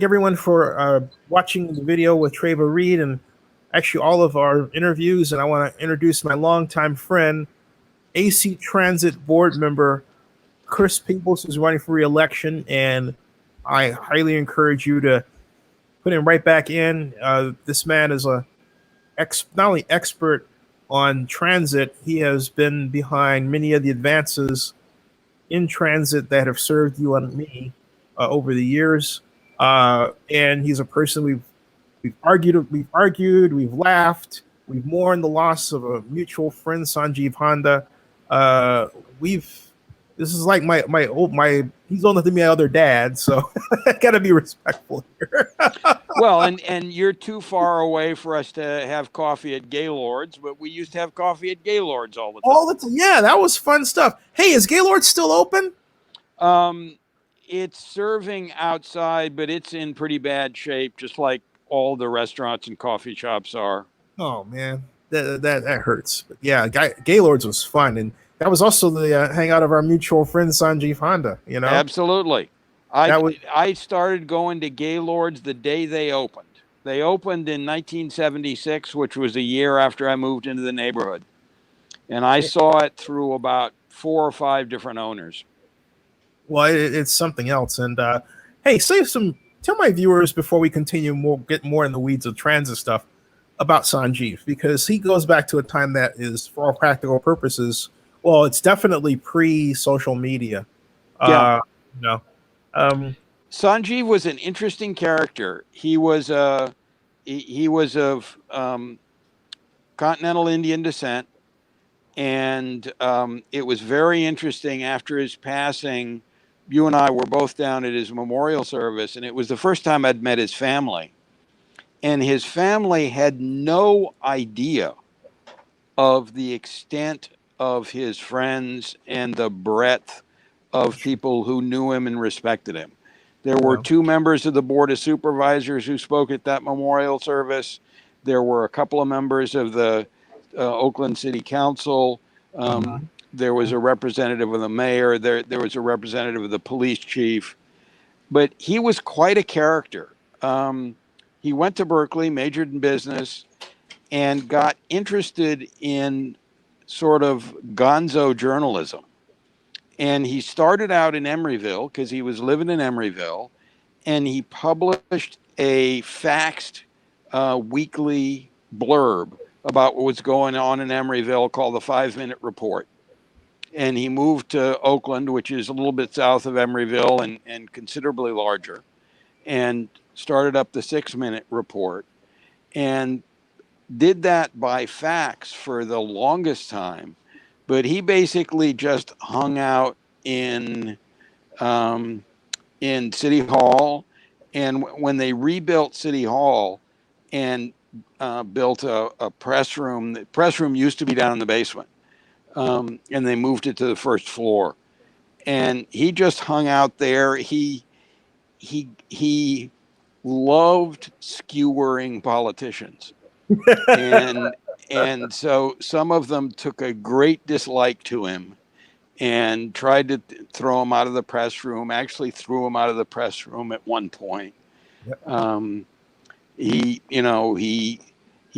everyone for watching the video with Treva Reed and actually all of our interviews. And I want to introduce my longtime friend, AC Transit board member Chris Peeples, who's running for re-election, and I highly encourage you to put him right back in. This man is not only expert on transit, he has been behind many of the advances in transit that have served you and me over the years. And he's a person we've argued, we've mourned the loss of a mutual friend, Sanjeev Honda. We've This is like my he's older than my other dad, so I gotta be respectful here. Well, and you're too far away for us to have coffee at Gaylord's, but we used to have coffee at Gaylord's all the time. All the time, yeah, that was fun stuff. Hey, is Gaylord still open? It's serving outside, but it's in pretty bad shape, just like all the restaurants and coffee shops are. Oh man, that hurts. But yeah, Gaylord's was fun, and that was also the hangout of our mutual friend Sanjeev Honda. You know, Absolutely. I started going to Gaylord's the day they opened. They opened in 1976, which was a year after I moved into the neighborhood. And I saw it through about 4 or 5 different owners. Well, it's something else. And hey, tell my viewers before we get more in the weeds of transit stuff about Sanjeev, because he goes back to a time that is, for all practical purposes, well, it's definitely pre-social media. Yeah. Sanjeev was an interesting character. He was of continental Indian descent, and it was very interesting. After his passing, you and I were both down at his memorial service, and it was the first time I'd met his family. And his family had no idea of the extent of his friends and the breadth of people who knew him and respected him. There were 2 members of the Board of Supervisors who spoke at that memorial service. There were a couple of members of the Oakland City Council. There was a representative of the mayor. There was a representative of the police chief. But he was quite a character. He went to Berkeley, majored in business, and got interested in sort of gonzo journalism. And he started out in Emeryville because he was living in Emeryville, and he published a faxed weekly blurb about what was going on in Emeryville called the 5-Minute Report. And he moved to Oakland, which is a little bit south of Emeryville and considerably larger, and started up the 6-Minute Report, and did that by fax for the longest time. But he basically just hung out in City Hall, and when they rebuilt City Hall and built a press room, the press room used to be down in the basement, and they moved it to the first floor, and he just hung out there. He loved skewering politicians. And so some of them took a great dislike to him and tried to throw him out of the press room, actually threw him out of the press room at one point. Yep. He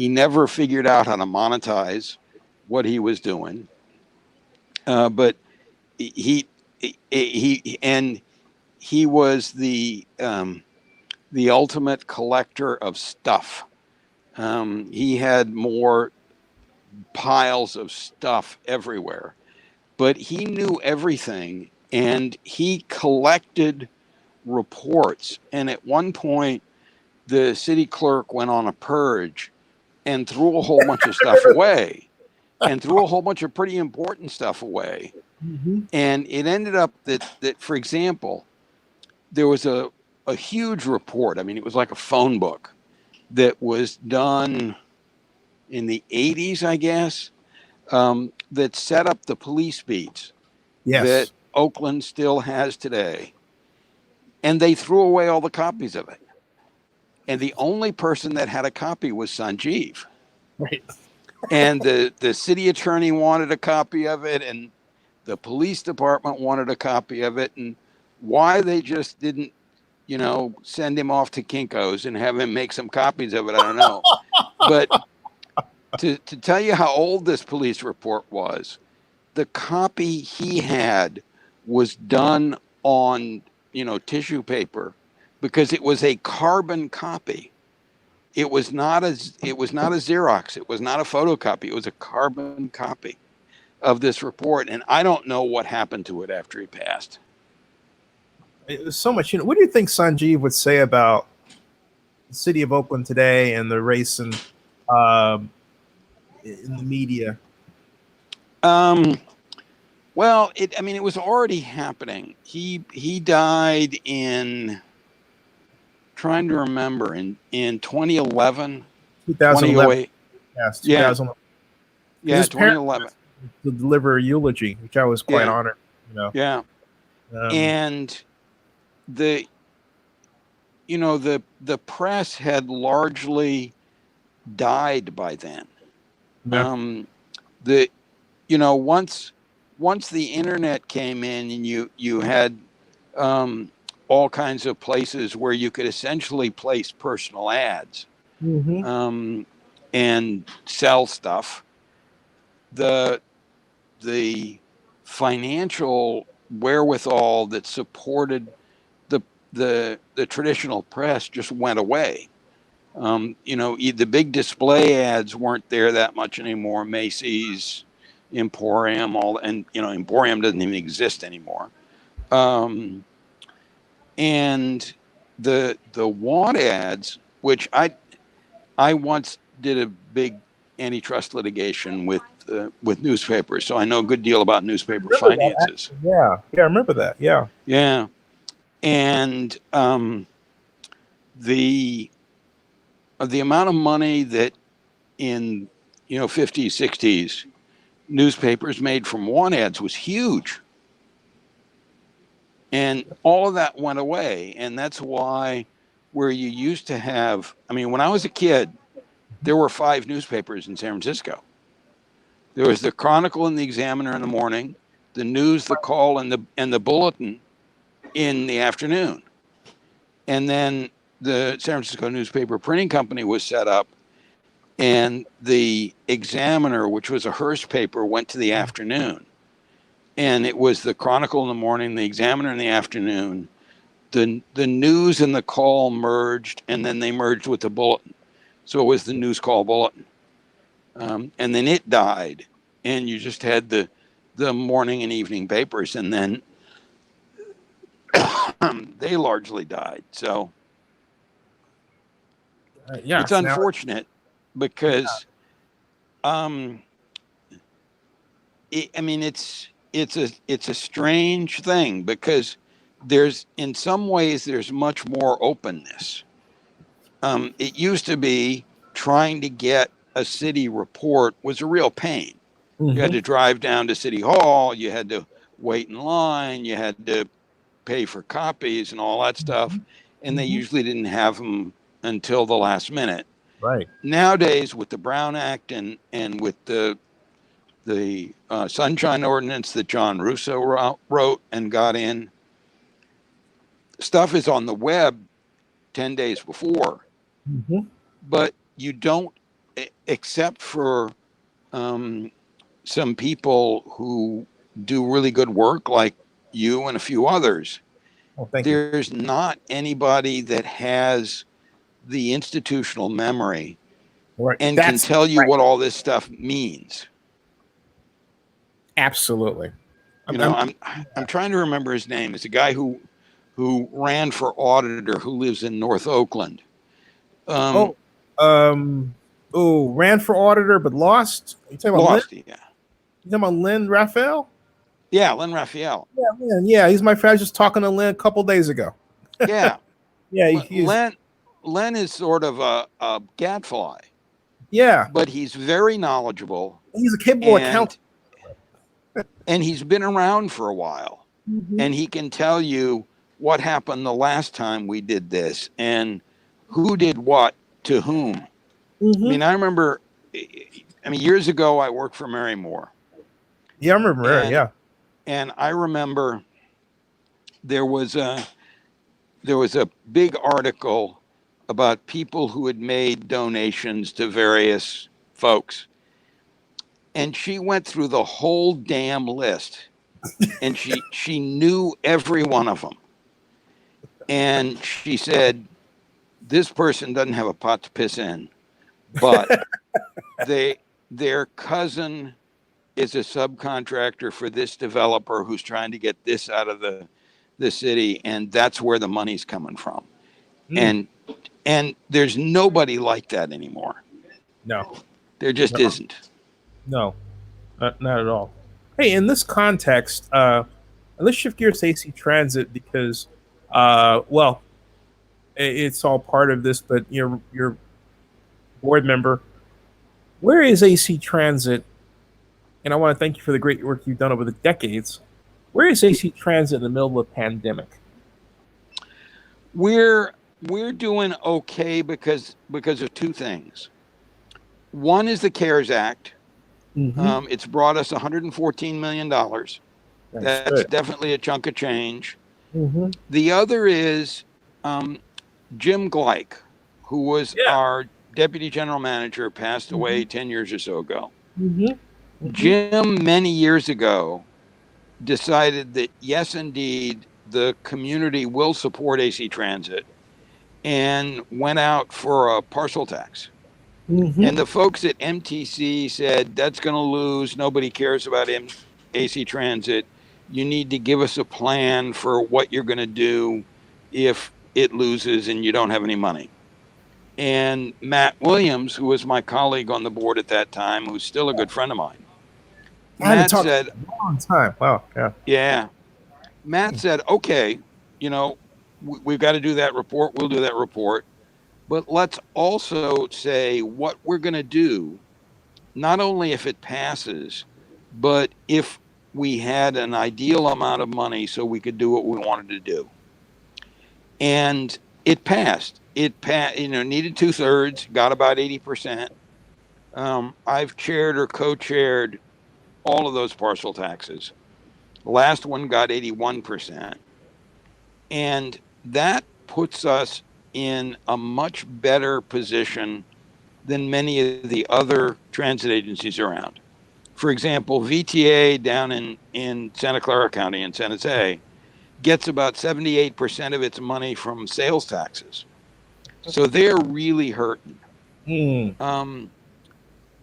never figured out how to monetize what he was doing. But he was the ultimate collector of stuff. He had more piles of stuff everywhere, but he knew everything, and he collected reports. And at one point, the city clerk went on a purge and threw a whole bunch of stuff away, and threw a whole bunch of pretty important stuff away. Mm-hmm. And it ended up that, for example, there was a huge report. I mean, it was like a phone book that was done in the 80s, I guess, that set up the police beats that Oakland still has today. And they threw away all the copies of it. And the only person that had a copy was Sanjeev. Right. And the city attorney wanted a copy of it, and the police department wanted a copy of it. And why they just didn't, send him off to Kinko's and have him make some copies of it. I don't know. But to tell you how old this police report was, the copy he had was done on, tissue paper, because it was a carbon copy. It was not a Xerox. It was not a photocopy. It was a carbon copy of this report. And I don't know what happened to it after he passed. It was so much. What do you think Sanjeev would say about the city of Oakland today and the race and in the media? Well, it was already happening. He died in, trying to remember, in 2011, 2008. Yes, 2011. Yeah, 2011. To deliver a eulogy, which I was quite honored. Yeah. And the press had largely died by then. Yeah. Once the internet came in, and you had all kinds of places where you could essentially place personal ads and sell stuff, the financial wherewithal that supported the traditional press just went away. The big display ads weren't there that much anymore. Macy's, Emporium, Emporium doesn't even exist anymore. And the want ads, which I once did a big antitrust litigation with newspapers, so I know a good deal about newspaper finances. Yeah, I remember that. Yeah. And the amount of money that in 50s, 60s newspapers made from want ads was huge, and all of that went away. And that's why, where you used to have, when I was a kid, there were 5 newspapers in San Francisco. There was the Chronicle and the Examiner in the morning, the News, the Call, and the Bulletin in the afternoon. And then the San Francisco Newspaper Printing Company was set up, and the Examiner, which was a Hearst paper, went to the afternoon. And it was the Chronicle in the morning, the Examiner in the afternoon. The News and the Call merged, and then they merged with the Bulletin. So it was the News, Call, Bulletin. And then it died, and you just had the morning and evening papers, and then they largely died. So it's unfortunate, because it's a strange thing, because in some ways there's much more openness. It used to be, trying to get a city report was a real pain. You had to drive down to City Hall, you had to wait in line, you had to pay for copies and all that stuff, and they usually didn't have them until the last minute. Right. Nowadays, with the Brown Act and with the Sunshine Ordinance that John Russo wrote and got in, stuff is on the web 10 days before. But you don't, except for some people who do really good work, like you and a few others. There's not anybody that has the institutional memory and can tell you what all this stuff means. Absolutely. I'm trying to remember his name. It's a guy who ran for auditor, who lives in North Oakland. Ran for auditor but lost. You talking about lost? Lynn? Yeah. You talking about Lynn Raphael? Yeah, Lynn Raphael. Yeah, Lynn. Yeah, he's my friend. I was just talking to Lynn a couple days ago. Yeah. Yeah. Len is sort of a gadfly. Yeah. But he's very knowledgeable. He's a capable accountant. And he's been around for a while. And he can tell you what happened the last time we did this and who did what to whom. I remember, years ago I worked for Mary Moore. Yeah, I remember Mary, yeah. And I remember there was there was a big article about people who had made donations to various folks. And she went through the whole damn list, and she knew every one of them. And she said, this person doesn't have a pot to piss in, but their cousin is a subcontractor for this developer who's trying to get this out of the city, and that's where the money's coming from. Mm. And there's nobody like that anymore. No, There just no, isn't. no, not at all. Hey, in this context, let's shift gears to AC Transit because, well, it's all part of this, but your board member. Where is AC Transit? And I want to thank you for the great work you've done over the decades. Where is AC Transit in the middle of a pandemic? We're doing okay because of two things. One is the CARES Act. Mm-hmm. It's brought us $114 million. That's definitely a chunk of change. Mm-hmm. The other is Jim Gleick, who was our deputy general manager, passed away 10 years or so ago. Mm-hmm. Mm-hmm. Jim, many years ago, decided that, yes, indeed, the community will support AC Transit, and went out for a parcel tax. Mm-hmm. And the folks at MTC said, that's going to lose. Nobody cares about AC Transit. You need to give us a plan for what you're going to do if it loses and you don't have any money. And Matt Williams, who was my colleague on the board at that time, who's still a good friend of mine, Matt said, a long time. Wow. Yeah. Matt said, okay, we've got to do that report. We'll do that report. But let's also say what we're going to do, not only if it passes, but if we had an ideal amount of money so we could do what we wanted to do. And it passed. It passed, needed 2/3, got about 80%. I've chaired or co-chaired all of those parcel taxes. The last one got 81%. And that puts us in a much better position than many of the other transit agencies around. For example, VTA down in Santa Clara County in San Jose gets about 78% of its money from sales taxes. So they're really hurting.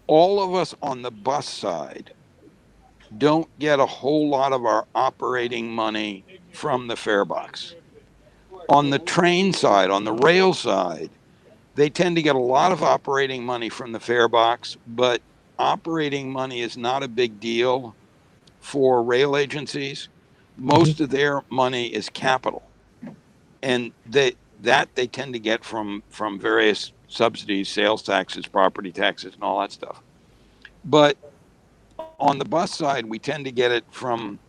All of us on the bus side don't get a whole lot of our operating money from the fare box. On the train side, on the rail side, they tend to get a lot of operating money from the fare box, but operating money is not a big deal for rail agencies. Most of their money is capital, and they tend to get from various subsidies, sales taxes, property taxes, and all that stuff. But on the bus side, we tend to get it from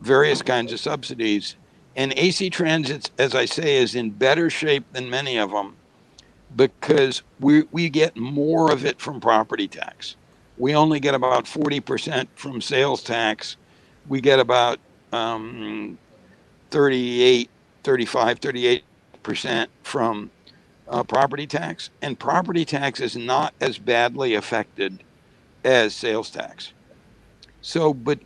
various kinds of subsidies. And AC Transit, as I say, is in better shape than many of them because we get more of it from property tax. We only get about 40% from sales tax. We get about 38% from property tax. And property tax is not as badly affected as sales tax. So, but,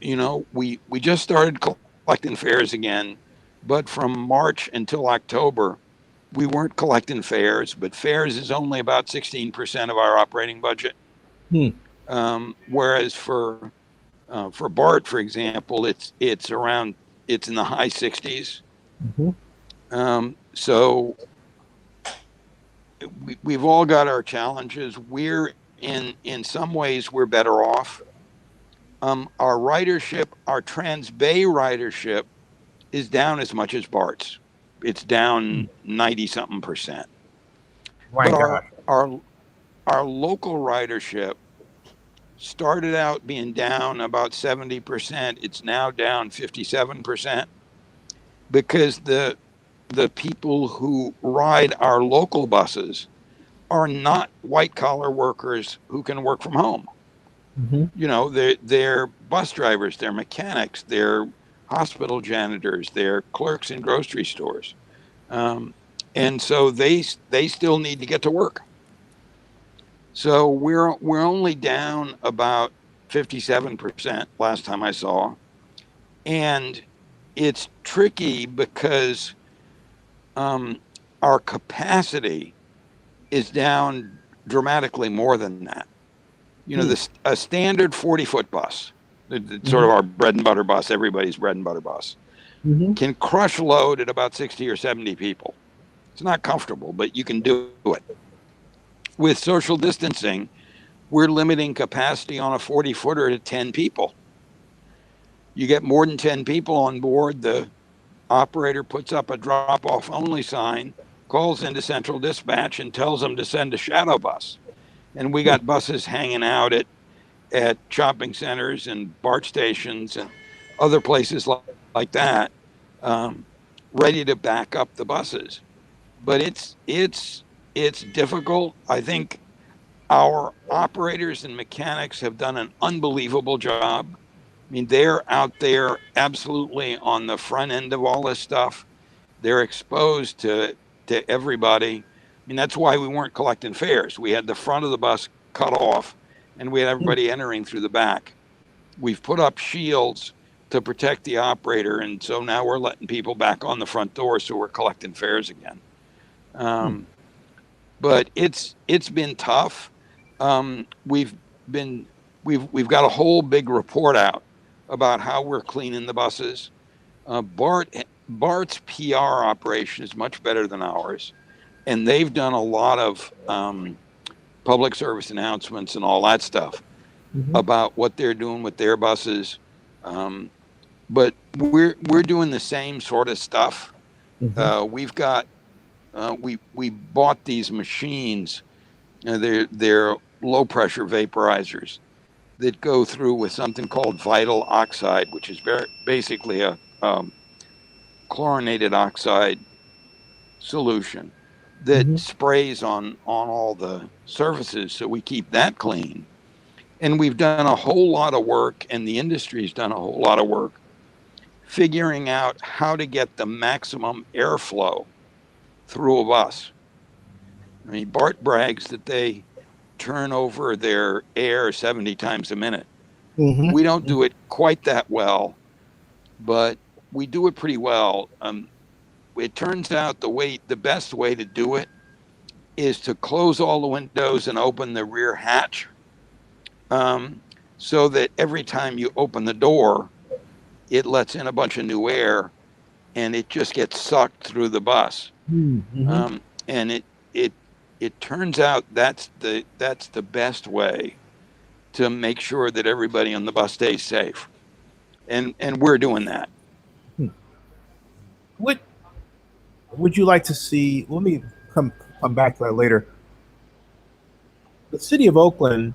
we just started collecting fares again, but from March until October, we weren't collecting fares, but fares is only about 16% of our operating budget. Whereas for BART, for example, it's in the high 60s. So we've all got our challenges. We're in some ways we're better off. Our ridership, our Trans-Bay ridership, is down as much as BART's. It's down 90-something%. My but God. our local ridership started out being down about 70%. It's now down 57% because the people who ride our local buses are not white collar workers who can work from home. They're bus drivers, they're mechanics, they're hospital janitors, they're clerks in grocery stores. And so they still need to get to work. So we're only down about 57% last time I saw. And it's tricky because our capacity is down dramatically more than that. You know, a standard 40-foot bus, it's sort of our bread and butter bus, everybody's bread and butter bus, can crush load at about 60 or 70 people. It's not comfortable, but you can do it. With social distancing, we're limiting capacity on a 40-footer to 10 people. You get more than 10 people on board, the operator puts up a drop-off only sign, calls into central dispatch and tells them to send a shadow bus. And we got buses hanging out at shopping centers and BART stations and other places like that, ready to back up the buses. But it's difficult. I think our operators and mechanics have done an unbelievable job. I mean, they're out there absolutely on the front end of all this stuff. They're exposed to everybody. I mean, that's why we weren't collecting fares. We had the front of the bus cut off, and we had everybody entering through the back. We've put up shields to protect the operator, and so now we're letting people back on the front door, so we're collecting fares again. But it's been tough. We've got a whole big report out about how we're cleaning the buses. BART's PR operation is much better than ours, and they've done a lot of public service announcements and all that stuff about what they're doing with their buses. But we're doing the same sort of stuff. We've got we bought these machines. They're low pressure vaporizers that go through with something called vital oxide, which is basically a chlorinated oxide solution that sprays on all the surfaces, so we keep that clean. And we've done a whole lot of work, and the industry's done a whole lot of work figuring out how to get the maximum airflow through a bus. I mean, BART brags that they turn over their air 70 times a minute. We don't do it quite that well, but we do it pretty well. It turns out the best way to do it is to close all the windows and open the rear hatch, so that every time you open the door, it lets in a bunch of new air, and it just gets sucked through the bus. And it turns out that's the best way to make sure that everybody on the bus stays safe, and we're doing that. What would you like to see? Let me come back to that later. The city of Oakland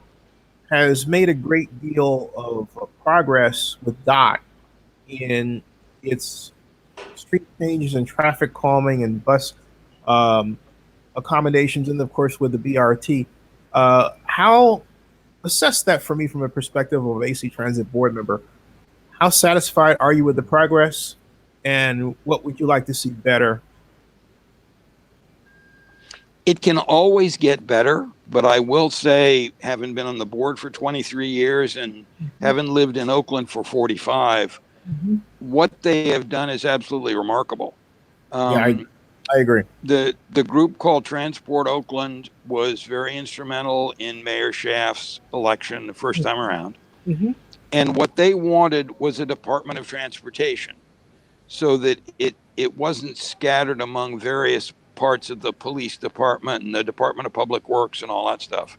has made a great deal of progress with DOT in its street changes and traffic calming and bus accommodations, and of course with the BRT. How assess that for me from a perspective of an AC Transit board member? How satisfied are you with the progress, and what would you like to see better? It can always get better, but I will say, having been on the board for 23 years and having lived in Oakland for 45, what they have done is absolutely remarkable. Yeah, I agree. The group called Transport Oakland was very instrumental in Mayor Schaaf's election the first time around. And what they wanted was a Department of Transportation, so that it wasn't scattered among various parts of the police department and the Department of Public Works and all that stuff.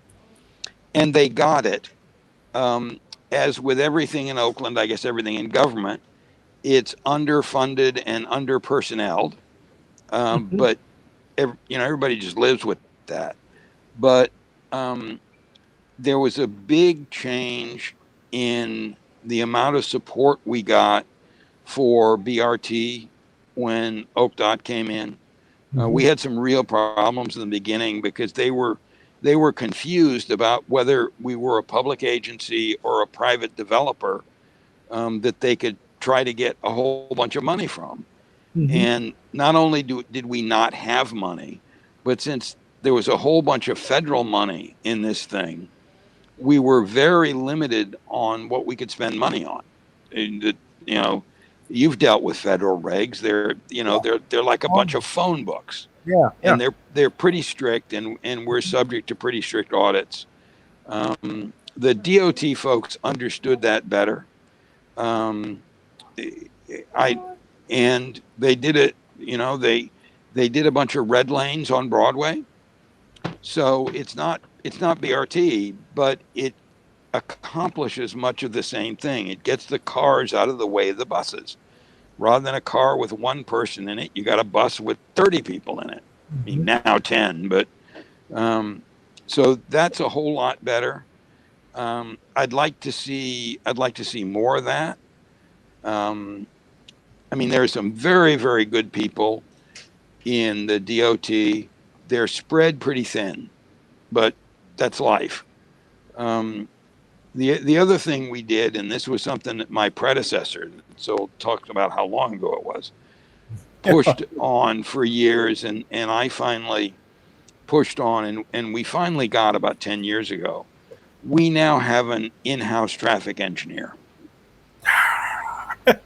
And they got it. As with everything in Oakland, I guess everything in government, it's underfunded and underpersonneled. But everybody just lives with that. But there was a big change in the amount of support we got for BRT when OokDOT came in. We had some real problems in the beginning because they were confused about whether we were a public agency or a private developer, that they could try to get a whole bunch of money from. Mm-hmm. And not only did we not have money, but since there was a whole bunch of federal money in this thing, we were very limited on what we could spend money on. And, you know, you've dealt with federal regs. They're like a bunch of phone books, Yeah, yeah. and they're pretty strict, and we're subject to pretty strict audits. The DOT folks understood that better. Um, I and they did it. You know, they did a bunch of red lanes on Broadway, so it's not BRT, but it accomplishes much of the same thing. It gets the cars out of the way of the buses. Rather than a car with one person in it, you got a bus with 30 people in it. I mean, now 10, but so that's a whole lot better. I'd like to see more of that. I mean, there are some very, very good people in the DOT. They're spread pretty thin, but that's life. The other thing we did, and this was something that my predecessor, so talked about how long ago it was, pushed on for years, and I finally pushed on, and we finally got about 10 years ago. We now have an in-house traffic engineer.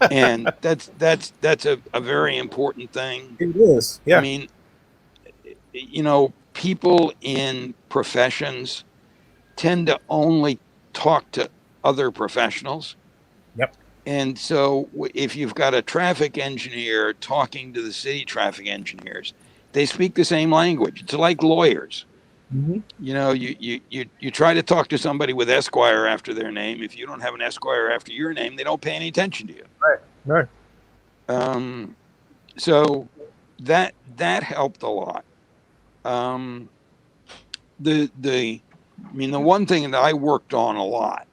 And that's a very important thing. It is. Yeah. I mean, you know, people in professions tend to only talk to other professionals. Yep. And so if you've got a traffic engineer talking to the city traffic engineers, they speak the same language. It's like lawyers. Mm-hmm. You know, you try to talk to somebody with Esquire after their name. If you don't have an Esquire after your name, they don't pay any attention to you. Right. So that helped a lot. The one thing that I worked on a lot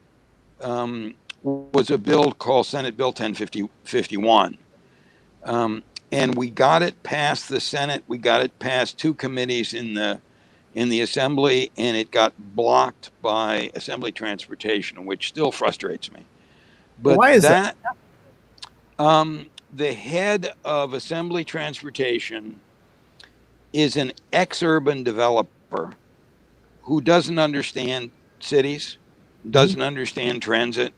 was a bill called Senate Bill 1051. And we got it past the Senate. We got it past two committees in the Assembly, and it got blocked by Assembly Transportation, which still frustrates me. But why is that? The head of Assembly Transportation is an ex-urban developer who doesn't understand cities, doesn't understand transit.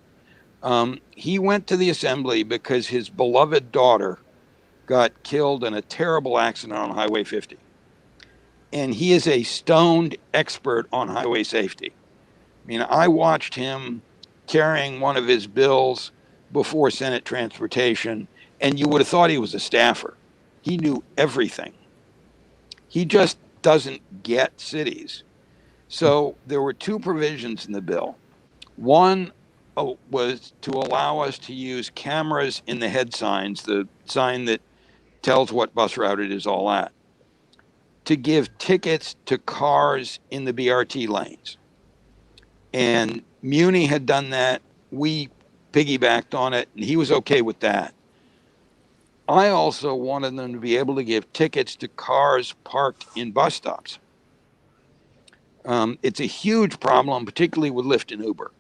He went to the Assembly because his beloved daughter got killed in a terrible accident on Highway 50. And he is a stoned expert on highway safety. I mean, I watched him carrying one of his bills before Senate Transportation, and you would have thought he was a staffer. He knew everything. He just doesn't get cities. So there were two provisions in the bill. One was to allow us to use cameras in the head signs, the sign that tells what bus route it is all at, to give tickets to cars in the BRT lanes. And Muni had done that. We piggybacked on it, and he was okay with that. I also wanted them to be able to give tickets to cars parked in bus stops. It's a huge problem, particularly with Lyft and Uber,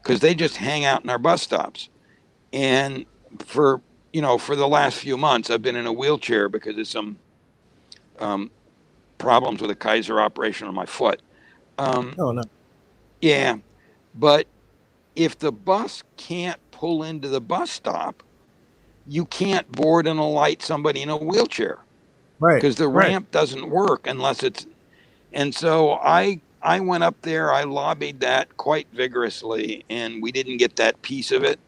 because they just hang out in our bus stops. And for the last few months, I've been in a wheelchair because of some problems with a Kaiser operation on my foot. Oh, no. Yeah, but if the bus can't pull into the bus stop, you can't board and alight somebody in a wheelchair. Right. Because the ramp doesn't work unless it's. And so I went up there, I lobbied that quite vigorously, and we didn't get that piece of it.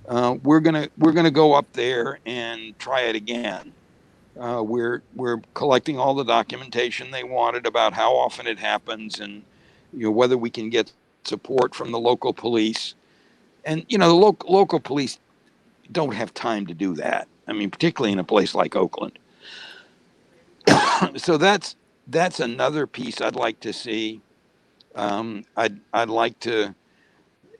We're gonna go up there and try it again. We're collecting all the documentation they wanted about how often it happens, and whether we can get support from the local police. And the local police don't have time to do that. I mean, particularly in a place like Oakland. So that's another piece I'd like to see. I'd like to,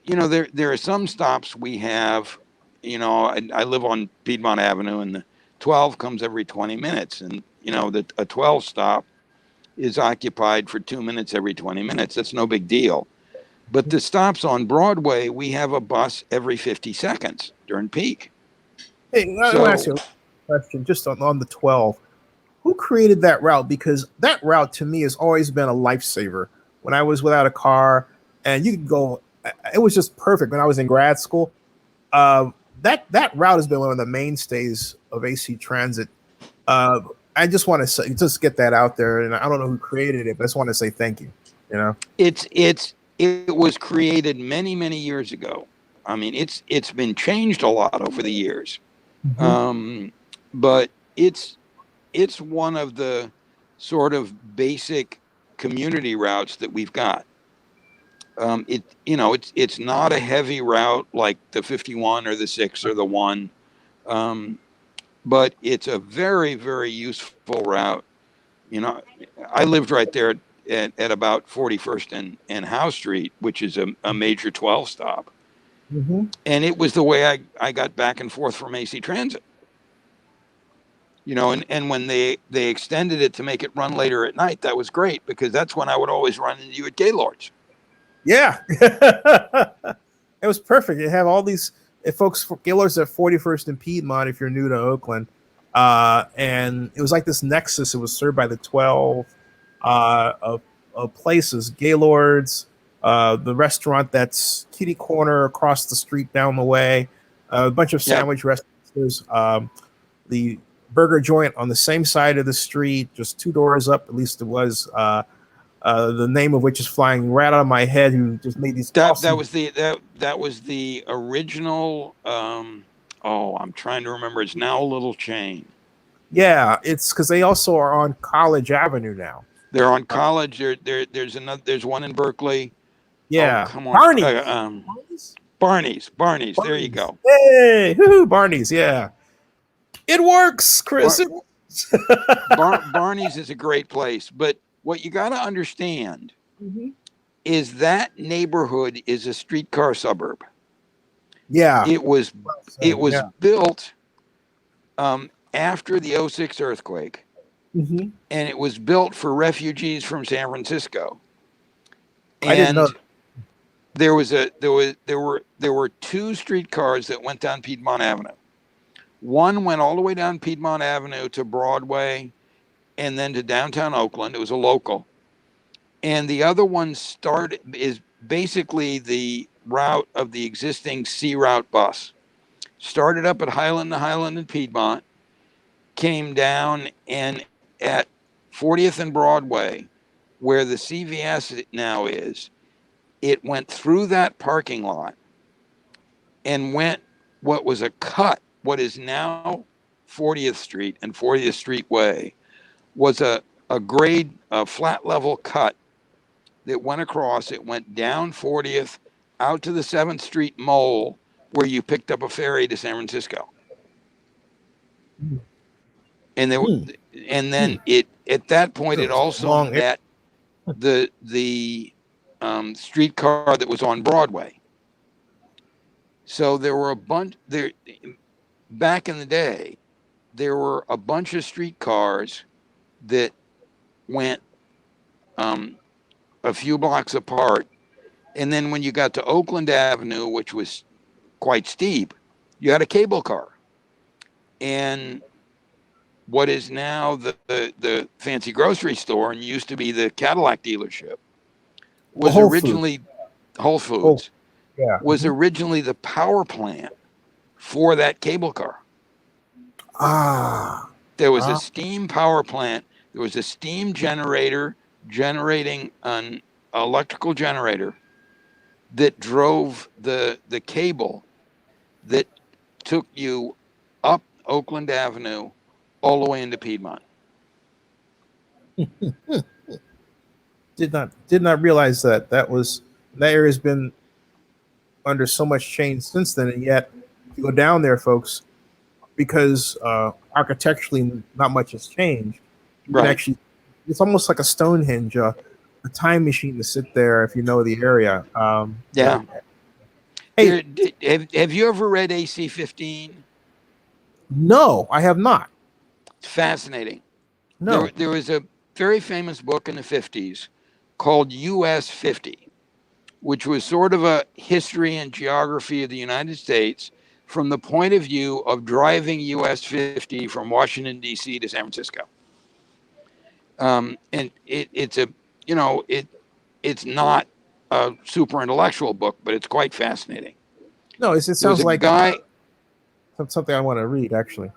there are some stops we have. I live on Piedmont Avenue, and the 12 comes every 20 minutes, and a 12 stop is occupied for 2 minutes every 20 minutes. That's no big deal. But the stops on Broadway, we have a bus every 50 seconds during peak. Hey, let me ask So you a question just on the 12. Who created that route? Because that route to me has always been a lifesaver. When I was without a car, and you could go, it was just perfect. When I was in grad school, that route has been one of the mainstays of AC Transit. Uh, I just want to say, just get that out there, and I don't know who created it, but I just want to say thank you. You know, it was created many years ago. I mean, it's been changed a lot over the years. mm-hmm. But it's one of the sort of basic community routes that we've got. It's not a heavy route like the 51 or the 6 or the 1, um, but it's a very useful route. You know, I lived right there at about 41st and Howe Street, which is a major 12 stop, Mm-hmm. and it was the way I got back and forth from AC Transit. And when they extended it to make it run later at night, that was great because that's when I would always run into you at Gaylord's. Yeah, it was perfect. You have all these folks. Gaylord's at 41st and Piedmont. If you're new to Oakland, and it was like this nexus. It was served by the 12 of places. Gaylord's, the restaurant that's kitty corner across the street down the way, a bunch of Yeah, sandwich restaurants. The burger joint on the same side of the street, just two doors up. At least it was. The name of which is flying right out of my head. Who just made these that awesome? that was the original. Oh, I'm trying to remember. It's now a little chain. Yeah, it's because they also are on College Avenue now. They're on College. There's another. There's one in Berkeley. Oh, Yeah, come on. Barney's. Barney's. There you Barney's. go. Hey, woo-hoo, Barney's. Yeah, it works, Chris. Bar- Barney's is a great place, but what you got to understand Mhm. is that neighborhood is a streetcar suburb. Yeah, It was yeah. built after the '06 earthquake, Hmm. and it was built for refugees from San Francisco. I didn't know. And there were two streetcars that went down Piedmont Avenue. One went all the way down Piedmont Avenue to Broadway, and then to downtown Oakland. It was a local. And the other one is basically the route of the existing C route bus. Started up at Highland and Piedmont, came down, and at 40th and Broadway, where the CVS now is, it went through that parking lot and went what was a cut, what is now 40th Street and 40th Street Way, was a flat level cut that went across. It went down 40th out to the 7th Street Mole, where you picked up a ferry to San Francisco. And there, Hmm. and then it at that point It it was also long. met the streetcar that was on Broadway. So there were a bunch there back in the day. There were a bunch of streetcars that went a few blocks apart, and then when you got to Oakland Avenue, which was quite steep, you had a cable car. And what is now the fancy grocery store and used to be the Cadillac dealership Well, was Whole Foods. originally Whole Oh, Foods, yeah. was Mhm. originally the power plant for that cable car. Ah. There was a Ah. steam power plant. There was a steam generator generating an electrical generator that drove the cable that took you up Oakland Avenue all the way into Piedmont. Did not realize that area has been under so much change since then, and yet if you go down there, folks, because architecturally not much has changed. You can Right. actually, it's almost like a Stonehenge, a time machine to sit there if you know the area. Yeah. Hey, Have you ever read AC-15? no, I have not. It's fascinating. No. There was a very famous book in the 50s called US 50, which was sort of a history and geography of the United States from the point of view of driving US 50 from Washington, D.C. to San Francisco. And it's a, you know, it's not a super intellectual book, but it's quite fascinating. No, it sounds like guy, something I want to read, actually.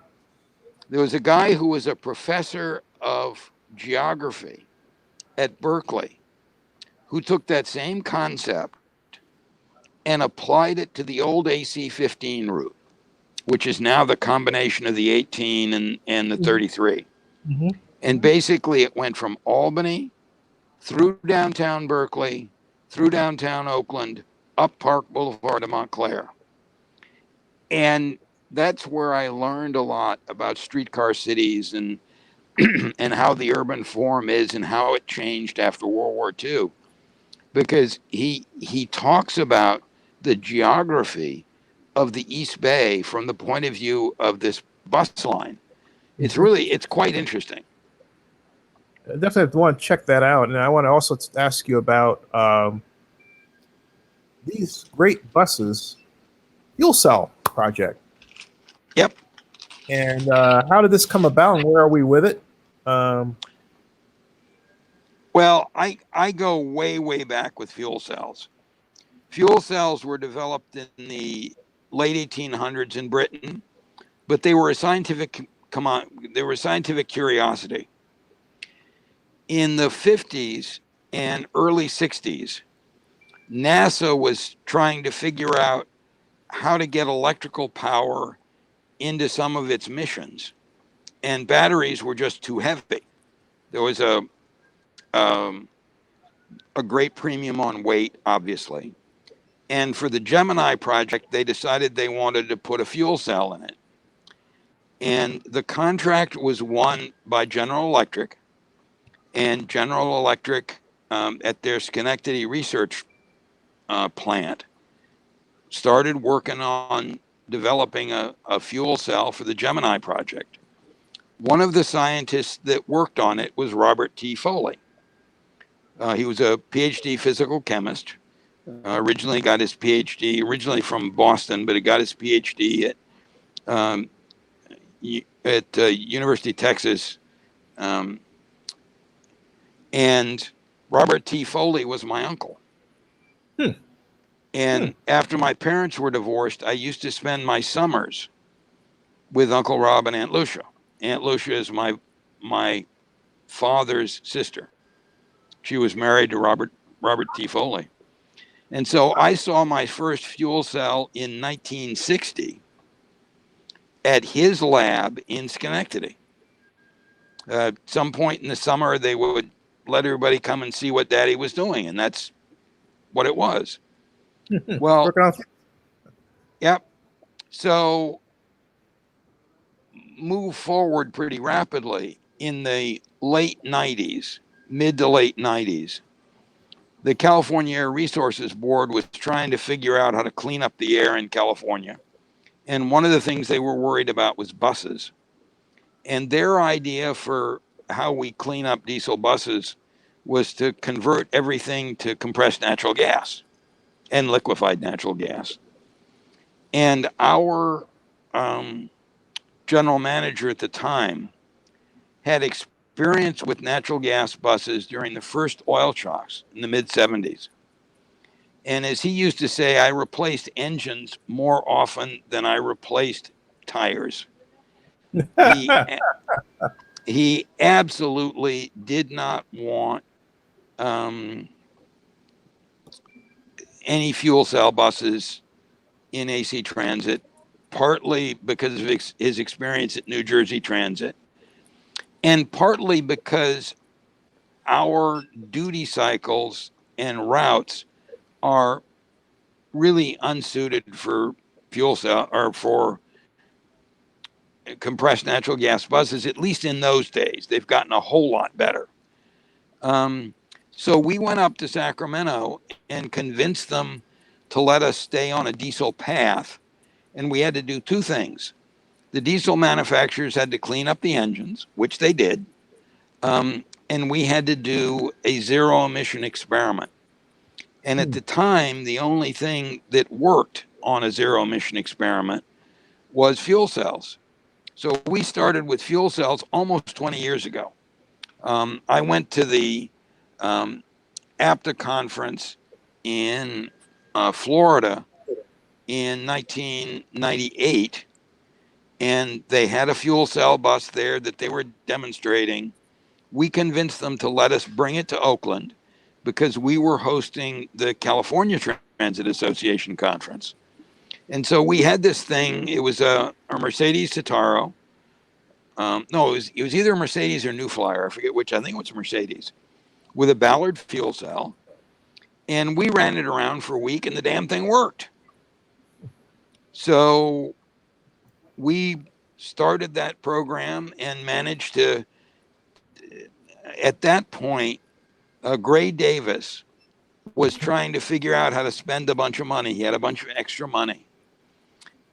There was a guy who was a professor of geography at Berkeley who took that same concept and applied it to the old AC-15 route, which is now the combination of the 18 and the 33. Mm-hmm. And basically it went from Albany through downtown Berkeley, through downtown Oakland, up Park Boulevard to Montclair. And that's where I learned a lot about streetcar cities and and how the urban form is and how it changed after World War II. Because he talks about the geography of the East Bay from the point of view of this bus line. It's quite interesting. I definitely want to check that out. And I want to also ask you about these great buses fuel cell project. Yep. And how did this come about and where are we with it? Well, I go way back with fuel cells. Fuel cells were developed in the late 1800s in Britain, but they were a scientific curiosity. In the 50s and early 60s, NASA was trying to figure out how to get electrical power into some of its missions, and batteries were just too heavy. There was a great premium on weight, obviously. And for the Gemini project, they decided they wanted to put a fuel cell in it. And the contract was won by General Electric, and General Electric at their Schenectady research plant started working on developing a fuel cell for the Gemini project. One of the scientists that worked on it was Robert T. Foley. He was a PhD physical chemist. Originally got his PhD, originally from Boston, but he got his PhD at University of Texas. And Robert T. Foley was my uncle. And after my parents were divorced, I used to spend my summers with Uncle Rob and Aunt Lucia. Aunt Lucia is my father's sister. She was married to Robert T. Foley. And so I saw my first fuel cell in 1960 at his lab in Schenectady. At some point in the summer, they would let everybody come and see what Daddy was doing, and that's what it was. Well, yep. So move forward pretty rapidly in the late 90s, mid to late 90s. The California Air Resources Board was trying to figure out how to clean up the air in California. And one of the things they were worried about was buses. And their idea for how we clean up diesel buses was to convert everything to compressed natural gas and liquefied natural gas. And our general manager at the time had experience with natural gas buses during the first oil shocks in the mid-70s. And as he used to say, I replaced engines more often than I replaced tires. He absolutely did not want any fuel cell buses in AC Transit, partly because of his experience at New Jersey Transit, and partly because our duty cycles and routes are really unsuited for fuel cell or for compressed natural gas buses, at least in those days. They've gotten a whole lot better. So we went up to Sacramento and convinced them to let us stay on a diesel path. And we had to do two things. The diesel manufacturers had to clean up the engines, which they did. And we had to do a zero emission experiment. And at the time, the only thing that worked on a zero emission experiment was fuel cells. So we started with fuel cells almost 20 years ago. I went to the APTA conference in Florida in 1998, and they had a fuel cell bus there that they were demonstrating. We convinced them to let us bring it to Oakland because we were hosting the California Transit Association conference. And so we had this thing. It was a Mercedes Citaro. No, it was either a Mercedes or New Flyer. I forget which. I think it was a Mercedes with a Ballard fuel cell. And we ran it around for a week and the damn thing worked. So we started that program and managed to, at that point, Gray Davis was trying to figure out how to spend a bunch of money. He had a bunch of extra money.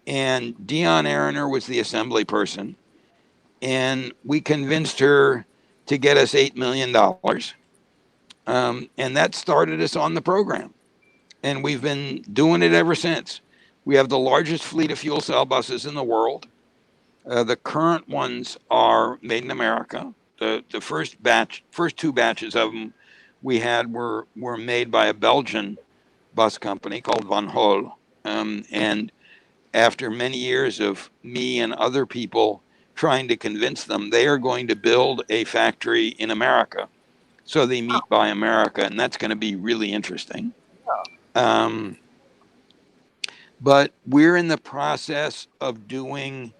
And Dion Aroner was the assembly person. And we convinced her to get us $8 million. And that started us on the program. And we've been doing it ever since. We have the largest fleet of fuel cell buses in the world. The current ones are made in America. The first two batches of them we had were made by a Belgian bus company called Van Hol. And after many years of me and other people trying to convince them, they are going to build a factory in America. So they meet by America, and that's going to be really interesting. But we're in the process of doing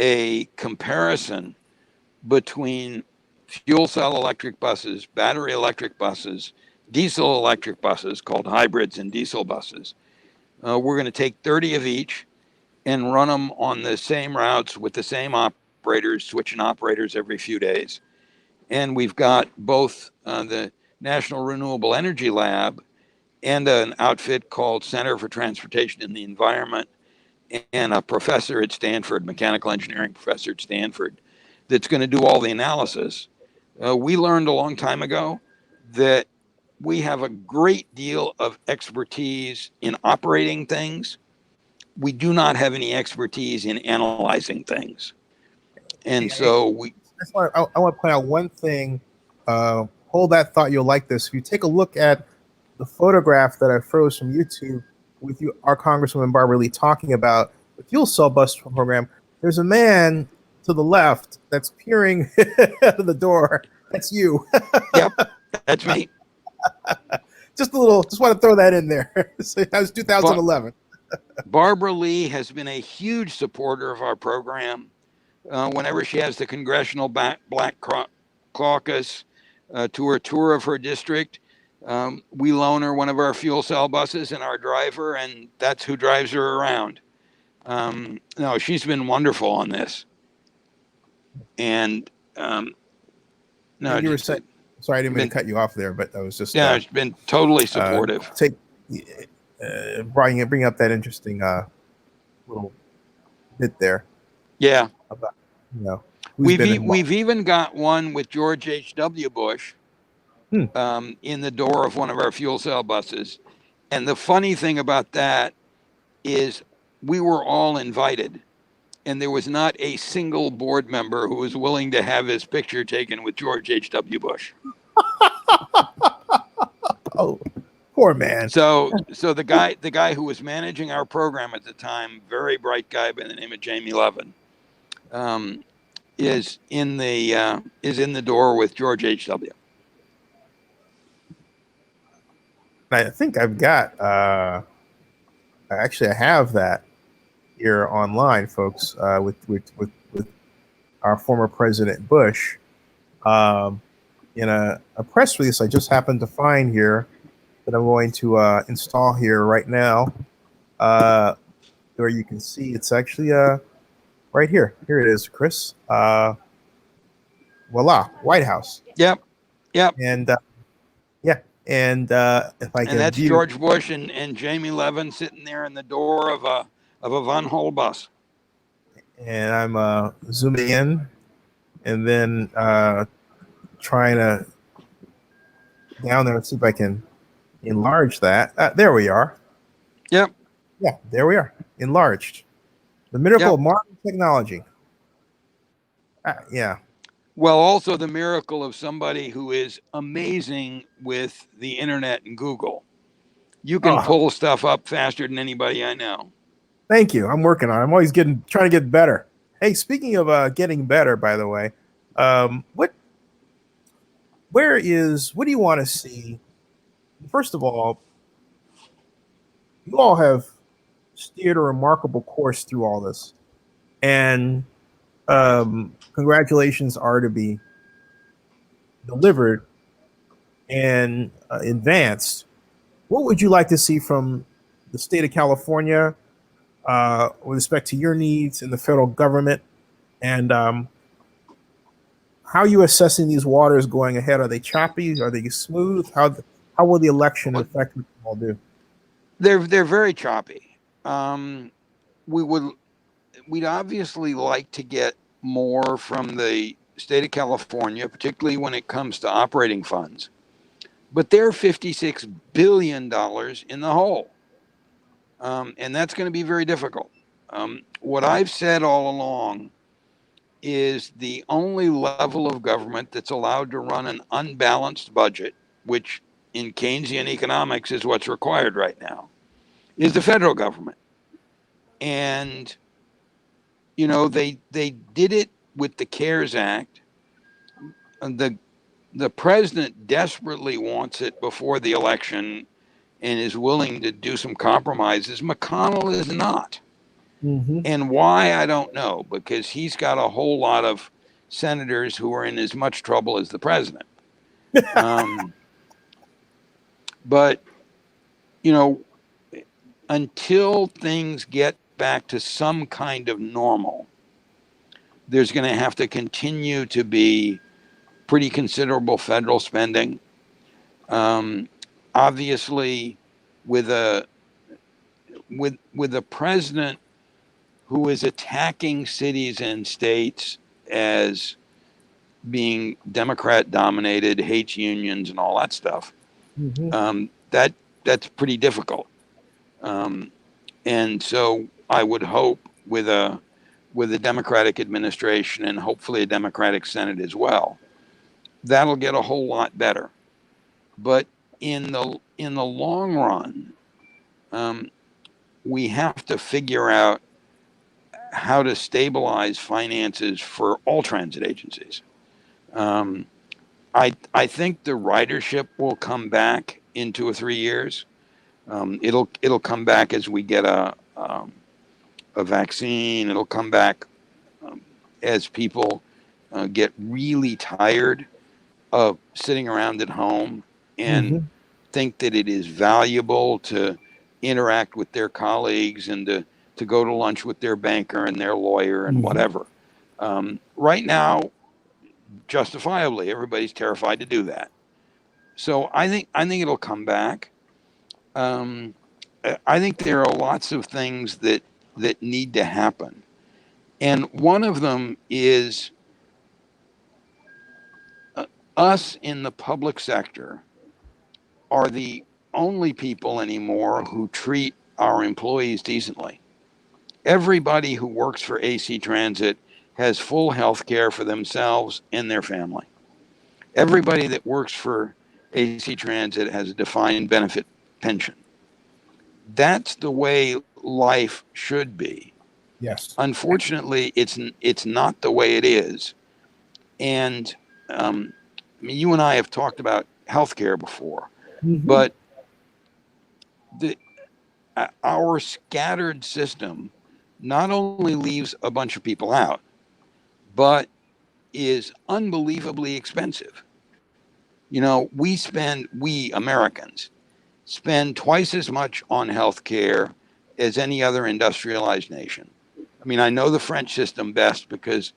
a comparison between fuel cell electric buses, battery electric buses, diesel electric buses called hybrids and diesel buses. We're going to take 30 of each and run them on the same routes with the same operators, switching operators every few days. And we've got both the National Renewable Energy Lab and an outfit called Center for Transportation and the Environment, and a professor at Stanford, mechanical engineering professor at Stanford, that's going to do all the analysis. We learned a long time ago that we have a great deal of expertise in operating things. We do not have any expertise in analyzing things. And so I want to point out one thing. Hold that thought. You'll like this. If you take a look at the photograph that I froze from YouTube with our Congresswoman Barbara Lee talking about the fuel cell bus program, there's a man to the left that's peering out of the door. That's you. Yep, that's me. Just want to throw that in there. That was 2011. Barbara Lee has been a huge supporter of our program. Whenever she has the Congressional Black Caucus to her tour of her district, we loan her one of our fuel cell buses and our driver, and that's who drives her around. No, she's been wonderful on this. And no, you were saying, sorry, I didn't mean to cut you off there, but I was just it's been totally supportive. Bring up that interesting little bit there. Yeah, about we've even got one with George H.W. Bush in the door of one of our fuel cell buses. And the funny thing about that is we were all invited, and there was not a single board member who was willing to have his picture taken with George H.W. Bush. Oh, poor man. So the guy who was managing our program at the time, very bright guy by the name of Jamie Levin, is in the door with George H.W. I think I've got. Actually, I have that here online, folks. With our former President Bush, in a press release I just happened to find here that I'm going to install here right now, where you can see it's actually right here. Here it is, Chris. Voila, White House. Yep. And yeah, and if I can, and that's George Bush and Jamie Levin sitting there in the door of a Van Hol bus. And I'm zooming in, and then trying to down there and see if I can enlarge that. There we are. Yep. Yeah, there we are. Enlarged. The miracle Yep. of modern technology. Yeah. Well, also the miracle of somebody who is amazing with the internet and Google. You can Oh, pull stuff up faster than anybody I know. thank you. I'm working on it. I'm always trying to get better. Hey, speaking of getting better, by the way, what do you want to see? First of all, you all have steered a remarkable course through all this, and congratulations are to be delivered and advanced. What would you like to see from the state of California with respect to your needs in the federal government, and how are you assessing these waters going ahead? Are they choppy? Are they smooth? How will the election affect what you all do? They're very choppy. We would we'd obviously like to get more from the state of California, particularly when it comes to operating funds. But they're $56 billion in the hole. And that's going to be very difficult. What I've said all along is the only level of government that's allowed to run an unbalanced budget, which in Keynesian economics is what's required right now, is the federal government. And, you know, they did it with the CARES Act. The president desperately wants it before the election and is willing to do some compromises. McConnell is not. Mm-hmm. And why, I don't know, because he's got a whole lot of senators who are in as much trouble as the president. But, you know, until things get back to some kind of normal, there's going to have to continue to be pretty considerable federal spending. Obviously, with a president who is attacking cities and states as being Democrat dominated, hates unions and all that stuff, Mm-hmm. that's pretty difficult. And so I would hope with a Democratic administration and hopefully a Democratic Senate as well, that'll get a whole lot better. But in the long run, we have to figure out how to stabilize finances for all transit agencies. I think the ridership will come back in 2 or 3 years. It'll come back as we get a vaccine. It'll come back as people get really tired of sitting around at home and Mm-hmm. think that it is valuable to interact with their colleagues and to go to lunch with their banker and their lawyer and Mm-hmm. whatever. Right now, justifiably, everybody's terrified to do that. So I think it'll come back. I think there are lots of things that need to happen, and one of them is us in the public sector are the only people anymore who treat our employees decently. Everybody who works for AC Transit has full health care for themselves and their family. Everybody that works for AC Transit has a defined benefit pension. That's the way life should be. Yes. Unfortunately, it's not the way it is. And I mean, you and I have talked about healthcare before, Mm-hmm. but the our scattered system not only leaves a bunch of people out, but is unbelievably expensive. You know, we Americans spend twice as much on healthcare as any other industrialized nation. I mean, I know the French system best because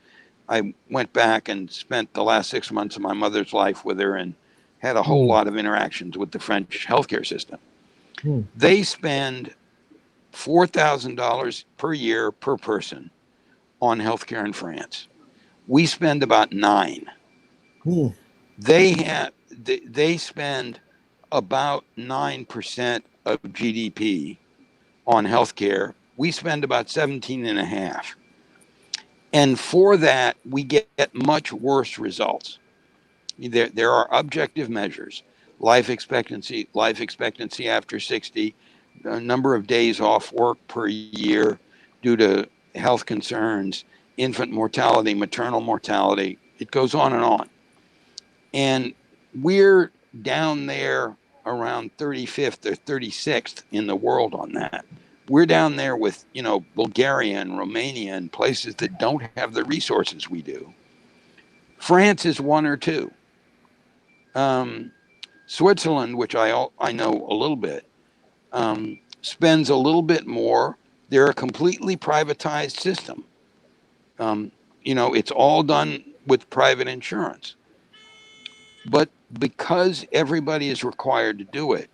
I went back and spent the last 6 months of my mother's life with her and had a whole lot of interactions with the French healthcare system. Mm-hmm. They spend $4,000 per year per person on healthcare in France. We spend about $9,000. Mm-hmm. They spend about 9% of GDP on healthcare. We spend about 17 and a half. And for that, we get much worse results. There are objective measures, life expectancy after 60, number of days off work per year due to health concerns, infant mortality, maternal mortality. It goes on and on. And we're down there around 35th or 36th in the world on that. We're down there with, Bulgaria and Romania and places that don't have the resources we do. France is 1 or 2. Switzerland, which I know a little bit, spends a little bit more. They're a completely privatized system. It's all done with private insurance. But because everybody is required to do it,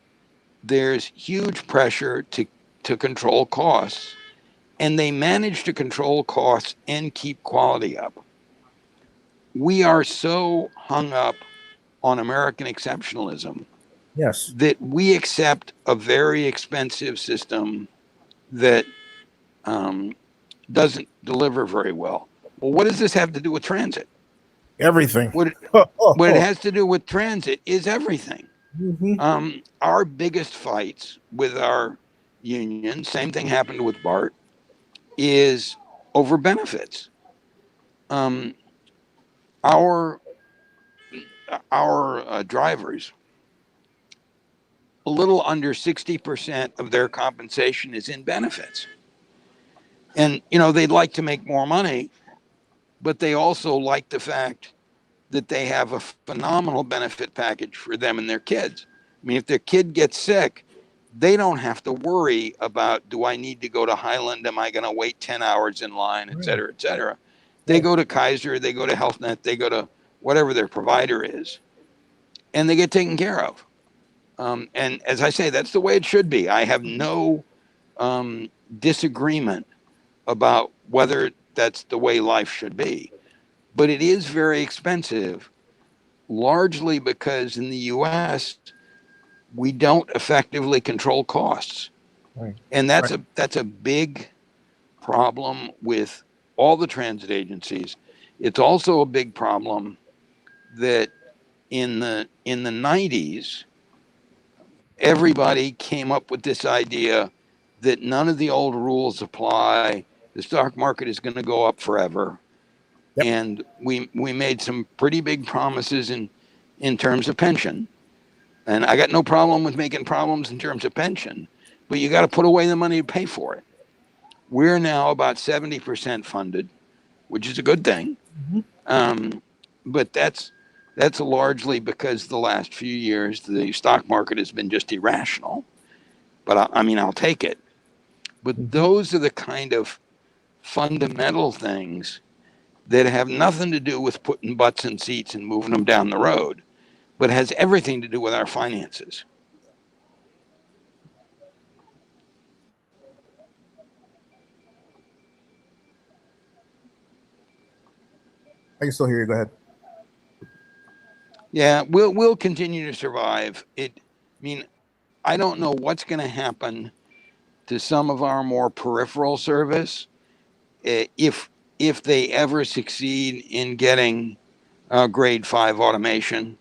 there's huge pressure to control costs, and they manage to control costs and keep quality up. We are so hung up on American exceptionalism, Yes, that we accept a very expensive system that doesn't deliver very well. Well, what does this have to do with transit? everything. What it has to do with transit is everything. Mm-hmm. Our biggest fights with our union, same thing happened with BART, is over benefits. Our drivers, a little under 60% of their compensation is in benefits. And, they'd like to make more money, but they also like the fact that they have a phenomenal benefit package for them and their kids. I mean, if their kid gets sick, they don't have to worry about, do I need to go to Highland? Am I going to wait 10 hours in line, et cetera, et cetera. They go to Kaiser, they go to HealthNet, they go to whatever their provider is, and they get taken care of. And as I say, that's the way it should be. I have no disagreement about whether that's the way life should be. But it is very expensive, largely because in the US, we don't effectively control costs. Right. And that's a big problem with all the transit agencies. It's also a big problem that in the 90s, everybody came up with this idea that none of the old rules apply. The stock market is going to go up forever. Yep. And we made some pretty big promises in terms of pension. And I got no problem with making problems in terms of pension, but you got to put away the money to pay for it. We're now about 70% funded, which is a good thing. Mm-hmm. But that's largely because the last few years, the stock market has been just irrational. But I'll take it. But those are the kind of fundamental things that have nothing to do with putting butts in seats and moving them down the road, but has everything to do with our finances. I can still hear you. Go ahead. Yeah, we'll continue to survive. I don't know what's going to happen to some of our more peripheral service if they ever succeed in getting grade 5 automation.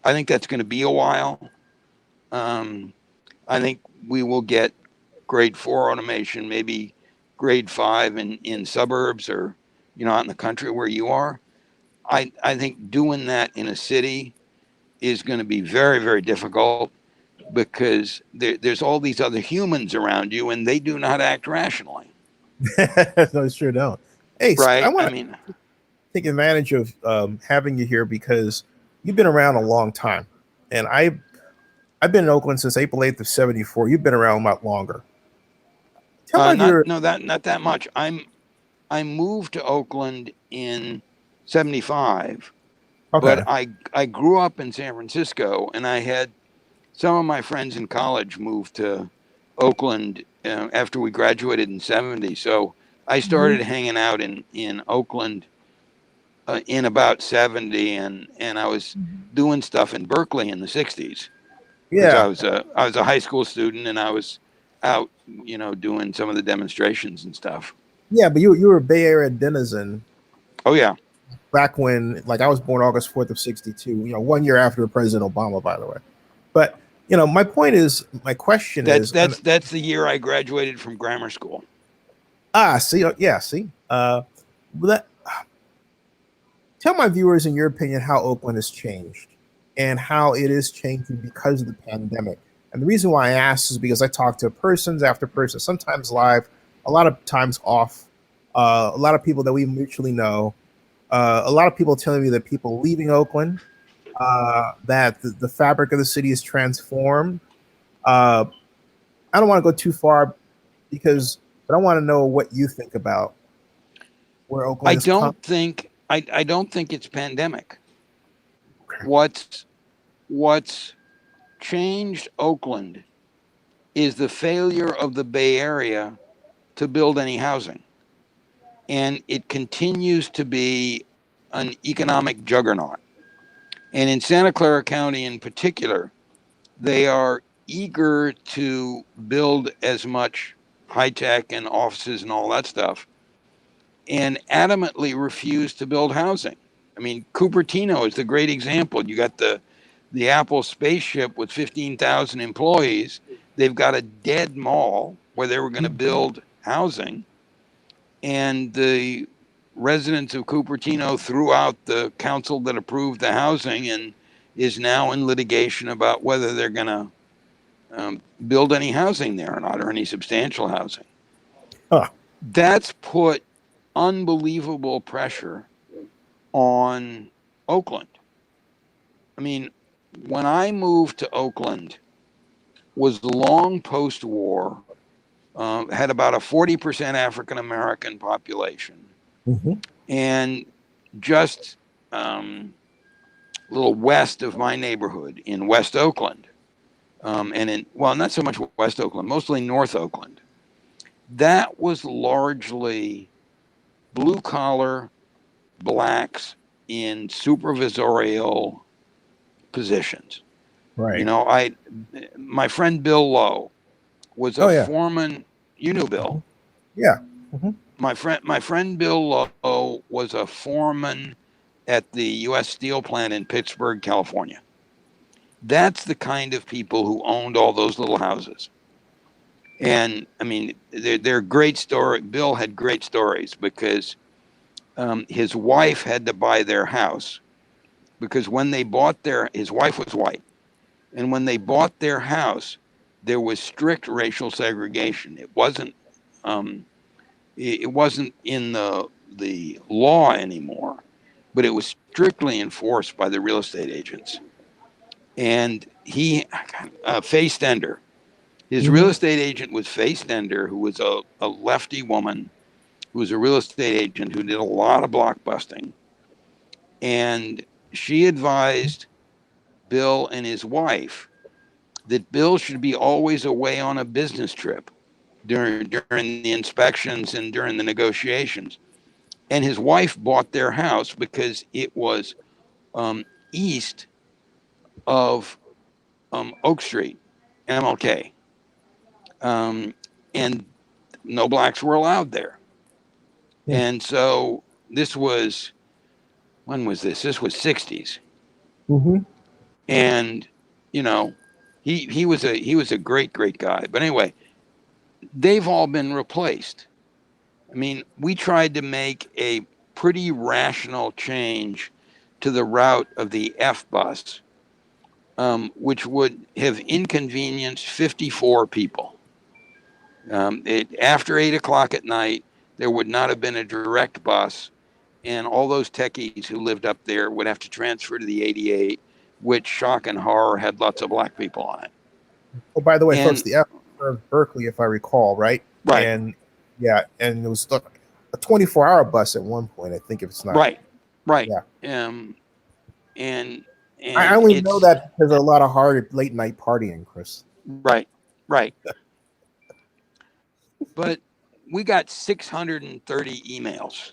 I think that's going to be a while. I think we will get grade 4 automation, maybe grade 5 in suburbs or out in the country where you are. I think doing that in a city is going to be very, very difficult because there's all these other humans around you and they do not act rationally. No, sure don't. Hey, right? I want to take advantage of having you here because you've been around a long time, and I've been in Oakland since April 8th of '74. You've been around a lot longer. Not that much. I moved to Oakland in '75, but I grew up in San Francisco, and I had some of my friends in college moved to Oakland after we graduated in '70. So I started hanging out in Oakland in about '70, and I was doing stuff in Berkeley in the '60s. Yeah, I was a high school student, and I was out, doing some of the demonstrations and stuff. Yeah, but you were a Bay Area denizen. Oh yeah. Back when, like, I was born August 4th of 62, 1 year after President Obama, by the way. But, my point is, my question is... That's the year I graduated from grammar school. See, yeah, see. That, tell my viewers, in your opinion, how Oakland has changed and how it is changing because of the pandemic. And the reason why I ask is because I talk to persons after person, sometimes live, a lot of times off, a lot of people that we mutually know, a lot of people telling me that people leaving Oakland, that the fabric of the city is transformed. I don't want to go too far but I want to know what you think about where Oakland is. I don't think it's pandemic. What's changed Oakland is the failure of the Bay Area to build any housing. And it continues to be an economic juggernaut. And in Santa Clara County in particular, they are eager to build as much high tech and offices and all that stuff, and adamantly refuse to build housing. I mean, Cupertino is the great example. You got the Apple spaceship with 15,000 employees. They've got a dead mall where they were going to build housing, and the residents of Cupertino threw out the council that approved the housing and is now in litigation about whether they're going to build any housing there or not, or any substantial housing. That's put unbelievable pressure on Oakland. I mean, when I moved to Oakland, was long post-war, had about a 40% African American population, and just a little west of my neighborhood in West Oakland, not so much West Oakland, mostly North Oakland, that was largely blue-collar blacks in supervisorial positions. Right. My friend Bill Lowe was a foreman. You knew Bill. Yeah. My friend Bill Lowe was a foreman at the U.S. Steel plant in Pittsburgh, California. That's the kind of people who owned all those little houses. And I mean, they're great story. Bill had great stories because his wife had to buy their house because when they bought his wife was white. And when they bought their house, there was strict racial segregation. It wasn't in the law anymore, but it was strictly enforced by the real estate agents. And Faye Stender, his real estate agent was Faye Stender, who was a lefty woman, who was a real estate agent who did a lot of blockbusting. And she advised Bill and his wife that Bill should be always away on a business trip during the inspections and during the negotiations. And his wife bought their house because it was east of Oak Street, MLK. And no blacks were allowed there. Yeah. And so this was, when was this? This was 60s. And, he was a great guy. But anyway, they've all been replaced. I mean, we tried to make a pretty rational change to the route of the F bus, which would have inconvenienced 54 people. After 8 o'clock at night, there would not have been a direct bus, and all those techies who lived up there would have to transfer to the 88, which, shock and horror, had lots of black people on it. Oh, by the way, folks, the F served Berkeley, if I recall, right? Right. And it was a 24-hour bus at one point, I think, if it's not. Right. Yeah. And I only know that because of a lot of hard late night partying, Chris. Right. But we got 630 emails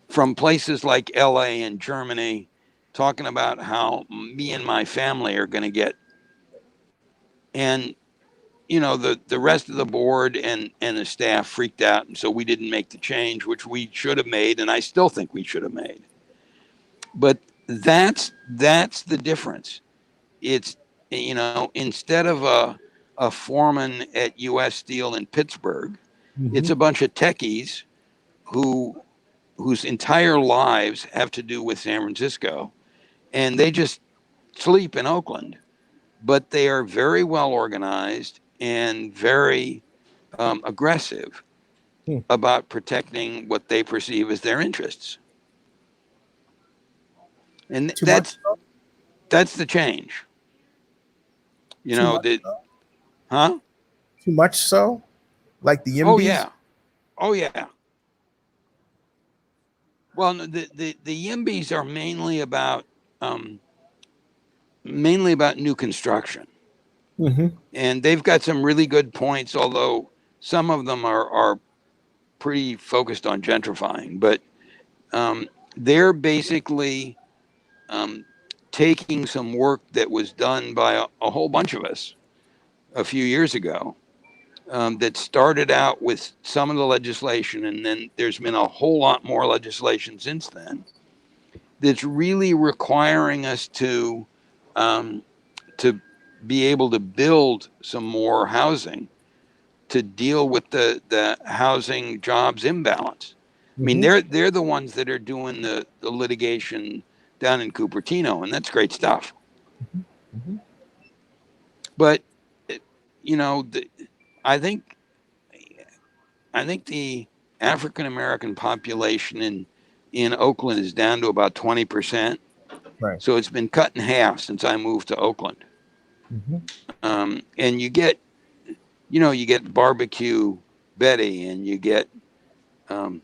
from places like LA and Germany talking about how me and my family are going to get. And, the rest of the board and the staff freaked out, and so we didn't make the change, which we should have made, and I still think we should have made. But that's the difference. It's, instead of a foreman at U.S. Steel in Pittsburgh, it's a bunch of techies whose entire lives have to do with San Francisco, and they just sleep in Oakland, but they are very well organized and very aggressive about protecting what they perceive as their interests. And that's the change. Huh? Too much so? Like the YIMBYs? Oh yeah. Well, the YIMBYs are mainly about new construction. And they've got some really good points, although some of them are pretty focused on gentrifying. But they're basically taking some work that was done by a whole bunch of us a few years ago, that started out with some of the legislation, and then there's been a whole lot more legislation since then that's really requiring us to be able to build some more housing to deal with the housing jobs imbalance. I mean, they're the ones that are doing the litigation down in Cupertino, and that's great stuff. But I think the African American population in Oakland is down to about 20%. Right. So it's been cut in half since I moved to Oakland. And you get Barbecue Betty, and you get, the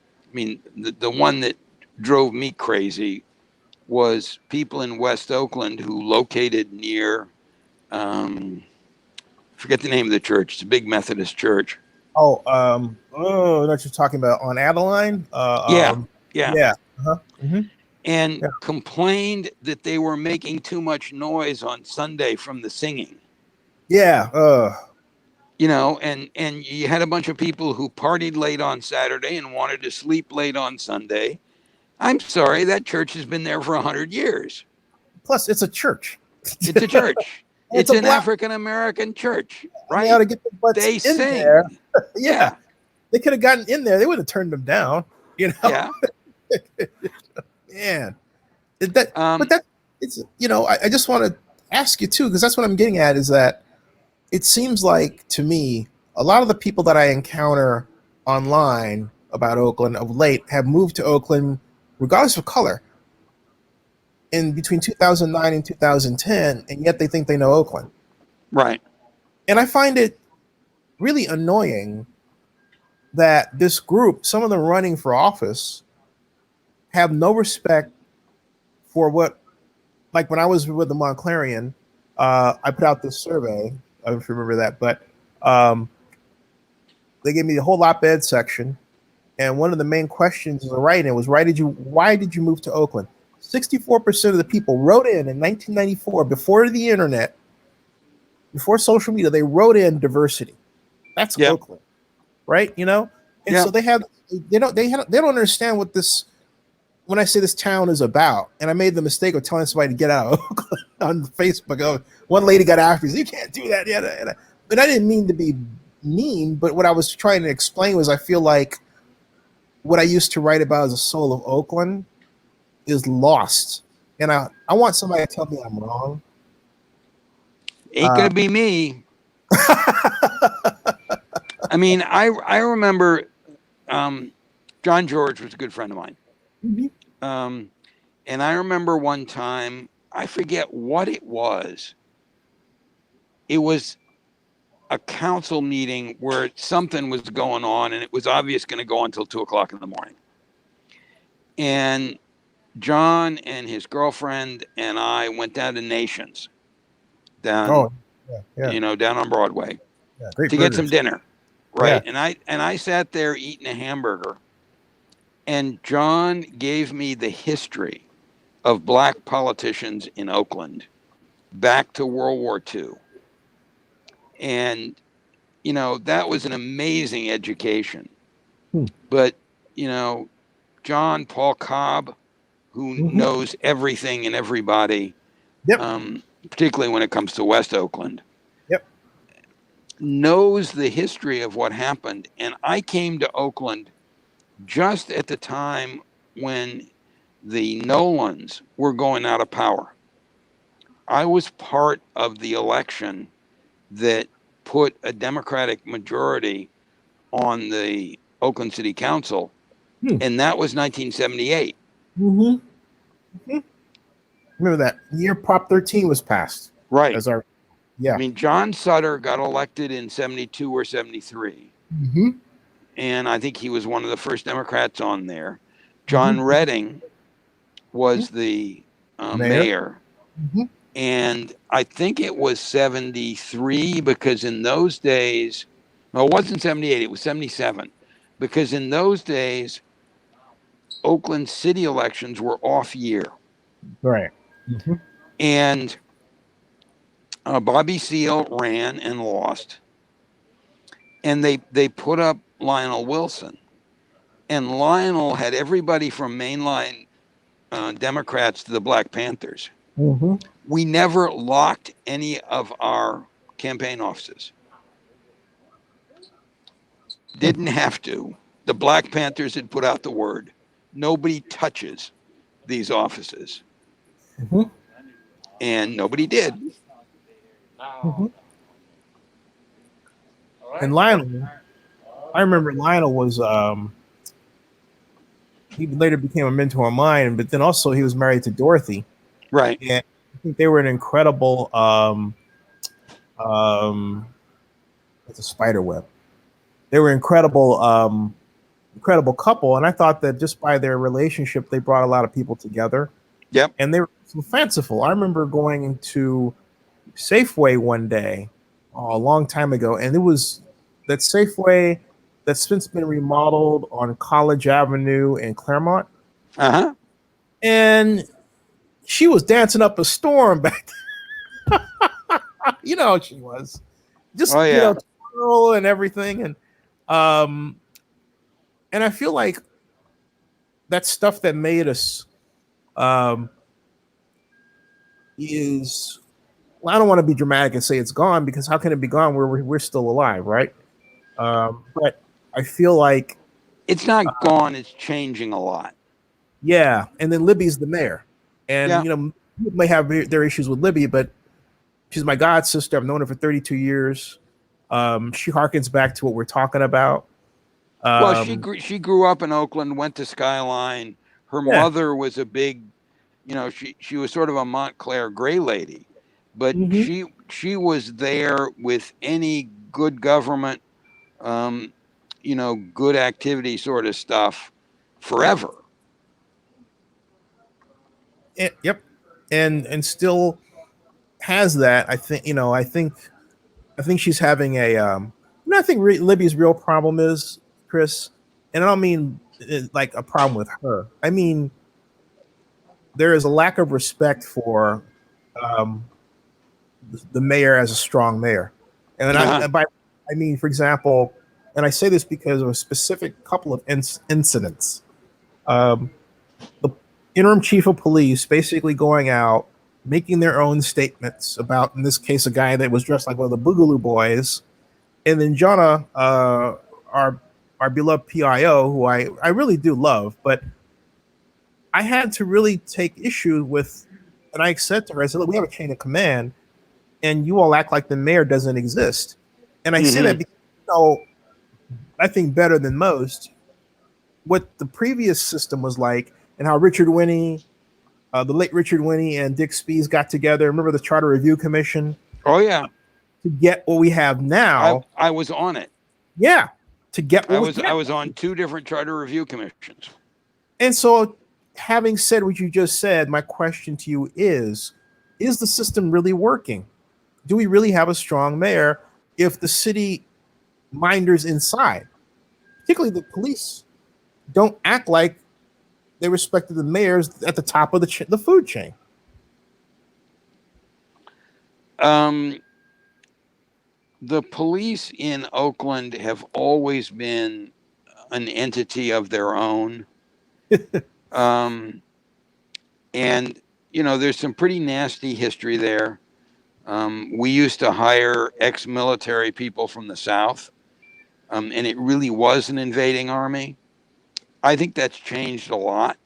one that drove me crazy was people in West Oakland who located near, forget the name of the church. It's a big Methodist church. Oh, what you're talking about on Adeline? Yeah. And complained that they were making too much noise on Sunday from the singing. Yeah. And you had a bunch of people who partied late on Saturday and wanted to sleep late on Sunday. I'm sorry, that church has been there for 100 years. Plus, it's a church. It's a church. It's an African American church, right? They ought to get the butts they in sing. There. Yeah. They could have gotten in there. They would have turned them down. Yeah. Man, but it's I just want to ask you too, because that's what I'm getting at, is that it seems like to me a lot of the people that I encounter online about Oakland of late have moved to Oakland regardless of color in between 2009 and 2010, and yet they think they know Oakland. Right. And I find it really annoying that this group, some of them running for office, have no respect for what, like when I was with the Montclarian, I put out this survey. I don't remember that, but they gave me the whole op-ed section, and one of the main questions in the write-in was, why did you move to Oakland? 64% of the people wrote in 1994, before the internet, before social media, they wrote in diversity. That's Oakland, right? And so they don't understand what this, when I say this town is about. And I made the mistake of telling somebody to get out of Oakland on Facebook. One lady got after me, you can't do that. Yeah. But I didn't mean to be mean, but what I was trying to explain was I feel like what I used to write about as a soul of Oakland is lost. And I want somebody to tell me I'm wrong. Ain't gonna be me. I mean, I remember John George was a good friend of mine. And I remember one time, I forget what it was. It was a council meeting where something was going on, and it was obvious going to go until 2:00 in the morning. And John and his girlfriend and I went down to Nations, down on Broadway, to get some dinner, right? Yeah. And I sat there eating a hamburger, and John gave me the history of black politicians in Oakland back to World War II. And you know, that was an amazing education. Hmm. But, you know, John Paul Cobb, who knows everything and everybody, Yep. particularly when it comes to West Oakland, Yep. knows the history of what happened. And I came to Oakland just at the time when the Nolans were going out of power. I was part of the election that put a Democratic majority on the Oakland City Council, and that was 1978. Remember that year Prop 13 was passed. Right. As our, yeah. I mean, John Sutter got elected in 72 or 73. And I think he was one of the first Democrats on there. John Redding was the mayor. And I think it was 73 because in those days, no, it wasn't 78, it was 77. Because in those days, Oakland city elections were off year. Right. And Bobby Seale ran and lost. And they put up Lionel Wilson. And Lionel had everybody from mainline Democrats to the Black Panthers. We never locked any of our campaign offices. Didn't have to. The Black Panthers had put out the word. Nobody touches these offices. And nobody did. And Lionel, I remember Lionel was, he later became a mentor of mine, but then also he was married to Dorothy. Right. And I think they were an incredible, it's a spider web. They were incredible, incredible couple. And I thought that just by their relationship, they brought a lot of people together. Yep. And they were so fanciful. I remember going into Safeway one day, a long time ago, and it was that Safeway that's since been remodeled on College Avenue in Claremont. And she was dancing up a storm back then. You know how she was. Just, you know, twirl and everything. And I feel like that stuff that made us is, well, I don't want to be dramatic and say it's gone, because how can it be gone? We're still alive, right? But I feel like it's not gone. It's changing a lot. Yeah, and then Libby's the mayor, and you know, people may have their issues with Libby, but she's my god sister. I've known her for 32 years. She harkens back to what we're talking about. Well, she grew up in Oakland, went to Skyline. Her mother was a big, you know, she was sort of a Montclair gray lady, but she was there with any good government, you know, good activity sort of stuff forever. Yep, and still has that. I think, you know, I think she's having a I think Libby's real problem is, Chris, and I don't mean like a problem with her. I mean, there is a lack of respect for the mayor as a strong mayor. And I mean, for example, and I say this because of a specific couple of incidents. The interim chief of police basically going out, making their own statements about, in this case, a guy that was dressed like one of the Boogaloo Boys. And then Jonna, our beloved PIO, who I really do love, but I had to really take issue with, and I said to her, I said, look, we have a chain of command, and you all act like the mayor doesn't exist. And I say that because, you know, I think better than most, what the previous system was like, and how Richard Winnie, the late Richard Winnie and Dick Spees got together. Remember the Charter Review Commission? Oh, yeah. To get what we have now. I was on it. Yeah. To get what I was on 2 different Charter Review Commissions. And so, having said what you just said, my question to you is the system really working? Do we really have a strong mayor if the city minders inside, particularly the police, don't act like they respected the mayors at the top of the food chain? the police in Oakland have always been an entity of their own. um, and, you know, there's some pretty nasty history there. We used to hire ex-military people from the South, and it really was an invading army. I think that's changed a lot.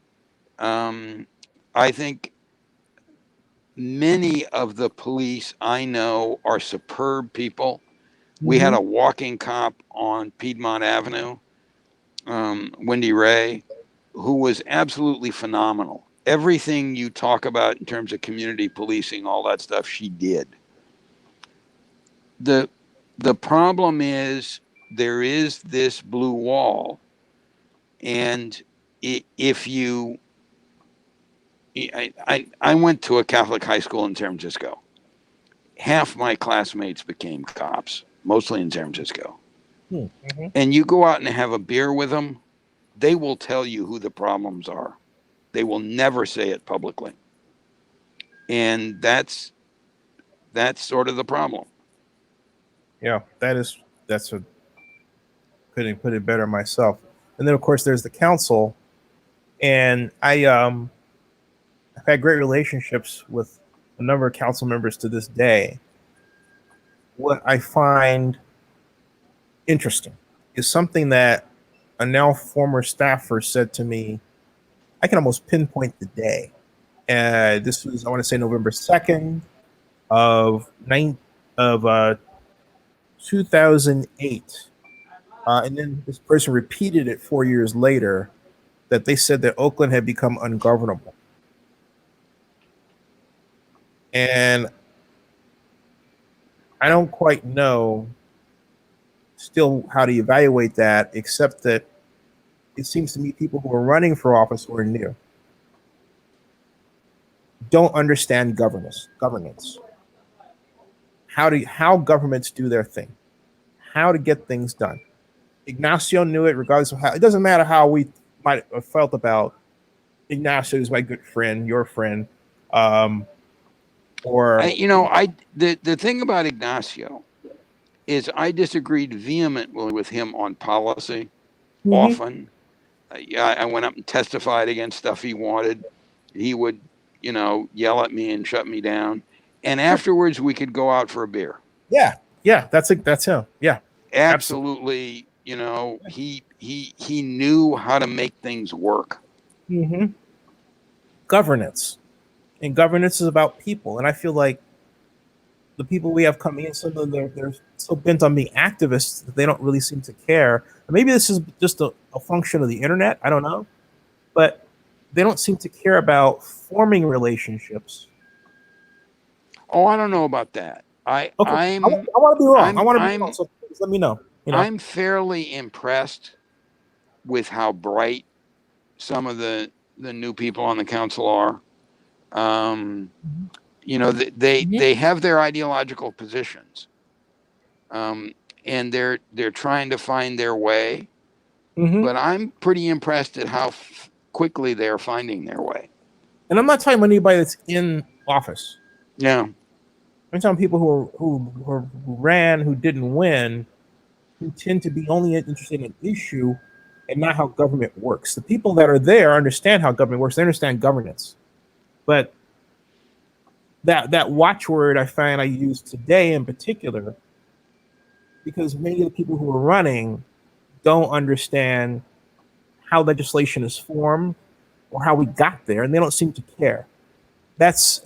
I think many of the police I know are superb people. We had a walking cop on Piedmont Avenue, Wendy Ray, who was absolutely phenomenal. Everything you talk about in terms of community policing, all that stuff, she did. The problem is there is this blue wall, and if you, I went to a Catholic high school in San Francisco. Half my classmates became cops, mostly in San Francisco. Mm-hmm. And you go out and have a beer with them, they will tell you who the problems are. They will never say it publicly. And that's sort of the problem. Yeah, that's a couldn't put it better myself. And then of course there's the council, and I've had great relationships with a number of council members to this day. What I find interesting is something that a now former staffer said to me. I can almost pinpoint the day. This was, I want to say, November 2nd of 2008. And then this person repeated it 4 years later, that they said that Oakland had become ungovernable. And I don't quite know still how to evaluate that, except that it seems to me people who are running for office or new don't understand governance, how governments do their thing, how to get things done. Ignacio knew it, regardless of how. It doesn't matter how we might have felt about Ignacio, who's my good friend, your friend, or the thing about Ignacio is I disagreed vehemently with him on policy. Often. I went up and testified against stuff he wanted. He would, yell at me and shut me down. And afterwards, we could go out for a beer. Yeah, that's him. Yeah, absolutely. He knew how to make things work. Governance, and governance is about people. And I feel like the people we have coming in, some of them, they're so bent on being activists that they don't really seem to care. And maybe this is just a function of the internet. I don't know, but they don't seem to care about forming relationships. Oh, I don't know about that. I want to be wrong. I want to be wrong. So please let me know. I'm fairly impressed with how bright some of the new people on the council are. They have their ideological positions, and they're trying to find their way. But I'm pretty impressed at how quickly they're finding their way. And I'm not talking about anybody that's in office. Yeah, I'm talking people who ran, who didn't win, who tend to be only interested in an issue and not how government works. The people that are there understand how government works. They understand governance, but that watchword I find I use today in particular, because many of the people who are running don't understand how legislation is formed or how we got there, and they don't seem to care. It's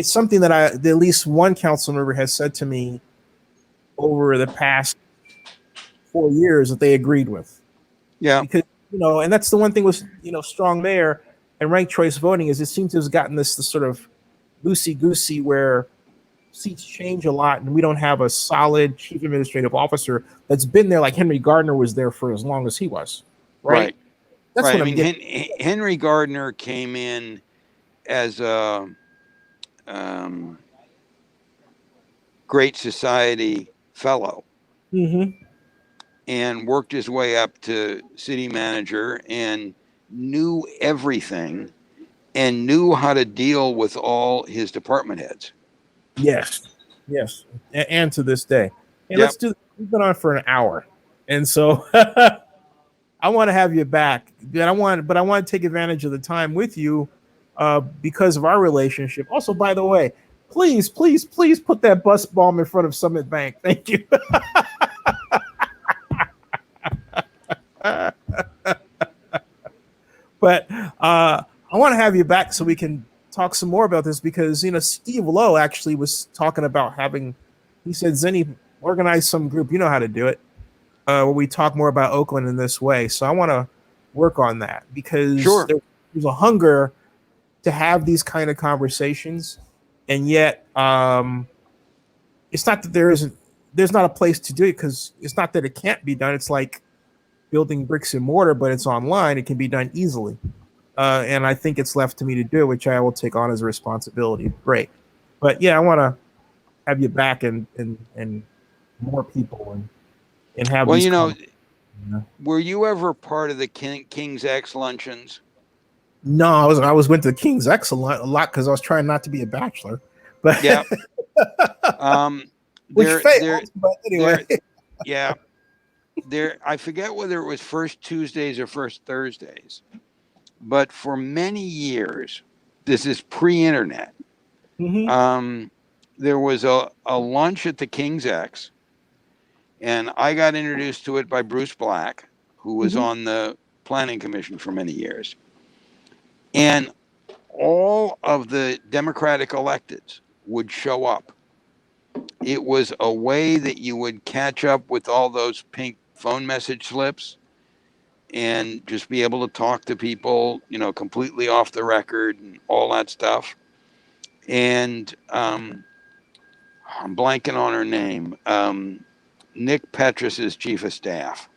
something that at least one council member has said to me over the past 4 years that they agreed with. Yeah, because and that's the one thing with strong mayor and ranked choice voting, is it seems to have gotten this sort of loosey-goosey where seats change a lot and we don't have a solid chief administrative officer that's been there, like Henry Gardner was there for as long as he was. Right. That's right. What Henry Gardner came in as a Great Society fellow and worked his way up to city manager and knew everything and knew how to deal with all his department heads. Yes. Yes, and to this day. Hey, Yep. let's do. We've been on for an hour, and so I want to have you back. But I want to take advantage of the time with you because of our relationship. Also, by the way, please, please, please put that bus bomb in front of Summit Bank. Thank you. But I want to have you back so we can talk some more about this because Steve Lowe actually was talking about having. He said, "Zenny, organize some group. You know how to do it. Where we talk more about Oakland in this way." So I want to work on that because Sure. there's a hunger to have these kind of conversations, and yet it's not that there's not a place to do it because it's not that it can't be done. It's like building bricks and mortar, but it's online. It can be done easily. And I think it's left to me to do, which I will take on as a responsibility. Great, but yeah, I want to have you back and more people and have Well, these. were you ever part of the King's X luncheons? No, I was went to King's X a lot because I was trying not to be a bachelor, but Yeah. which There, failed. But anyway, yeah. I forget whether it was first Tuesdays or first Thursdays, but for many years, this is pre-internet. There was a lunch at the King's X, and I got introduced to it by Bruce Black, who was on the planning commission for many years. And all of the Democratic electeds would show up. It was a way that you would catch up with all those pink phone message slips and just be able to talk to people, completely off the record and all that stuff. And I'm blanking on her name. Nick Petrus's chief of staff.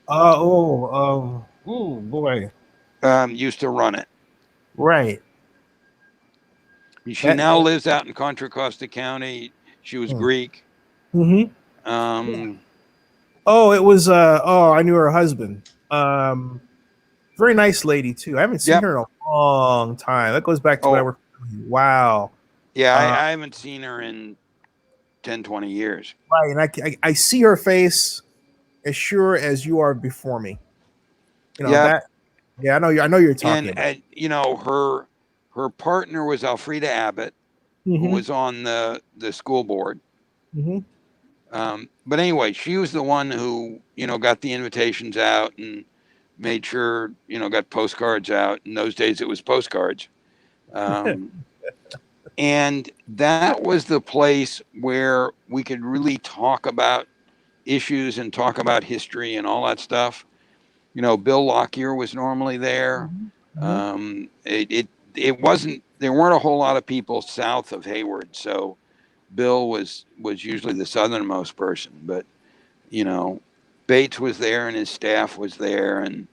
oh boy, Used to run it. right. She That. now lives out in Contra Costa County. She was Greek. Um, Oh, it was. I knew her husband. Very nice lady too. I haven't seen yep. her in a long time. That goes back to when I worked. Wow. Yeah, I haven't seen her in 10, 20 years. Right, and I see her face as sure as you are before me. That. Yeah, I know you're talking about. And her partner was Alfreda Abbott, who was on the school board. But anyway, she was the one who got the invitations out and made sure got postcards out. In those days, it was postcards. And that was the place where we could really talk about issues and talk about history and all that stuff. Bill Lockyer was normally there. It wasn't, there weren't a whole lot of people south of Hayward. So Bill was usually the southernmost person, but Bates was there and his staff was there. And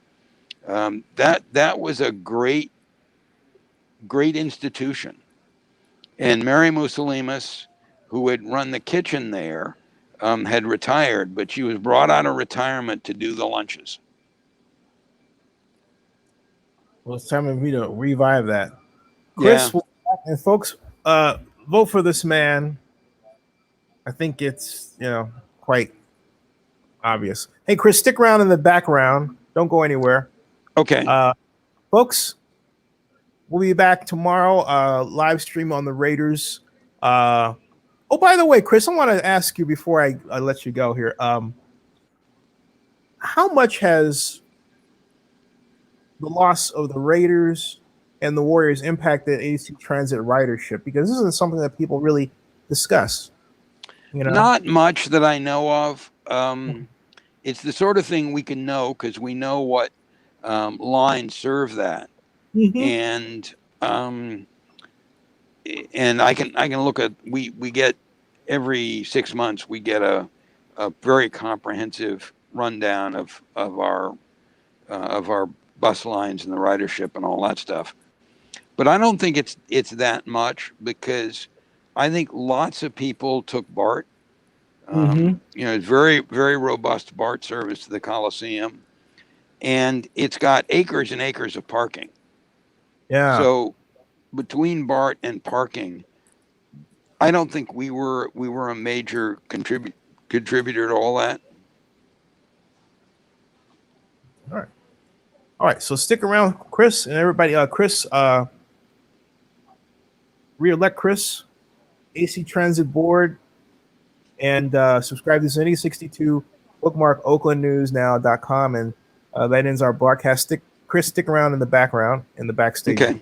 that was a great institution. And Mary Musolimus, who had run the kitchen there, had retired, but she was brought out of retirement to do the lunches. Well, it's time for me to revive that. Chris, and folks, vote for this man. I think it's quite obvious. Hey, Chris, stick around in the background. Don't go anywhere. Okay. Folks, we'll be back tomorrow. Live stream on the Raiders. By the way, Chris, I want to ask you before I let you go here. How much has the loss of the Raiders and the Warriors impacted AC Transit ridership? Because this isn't something that people really discuss. Not much that I know of. It's the sort of thing we can know because we know what lines serve that. And I can look at, we get every 6 months we get a very comprehensive rundown of our bus lines and the ridership and all that stuff. But I don't think it's that much because I think lots of people took BART. It's very, very robust BART service to the Coliseum, and it's got acres and acres of parking. Yeah. So between BART and parking, I don't think we were a major contributor to all that. All right, so stick around, Chris, and everybody. Chris, re-elect Chris, AC Transit Board, and subscribe to Zennie62, bookmark oaklandnewsnow.com, and that ends our broadcast. Chris, stick around in the background, in the backstage. Okay.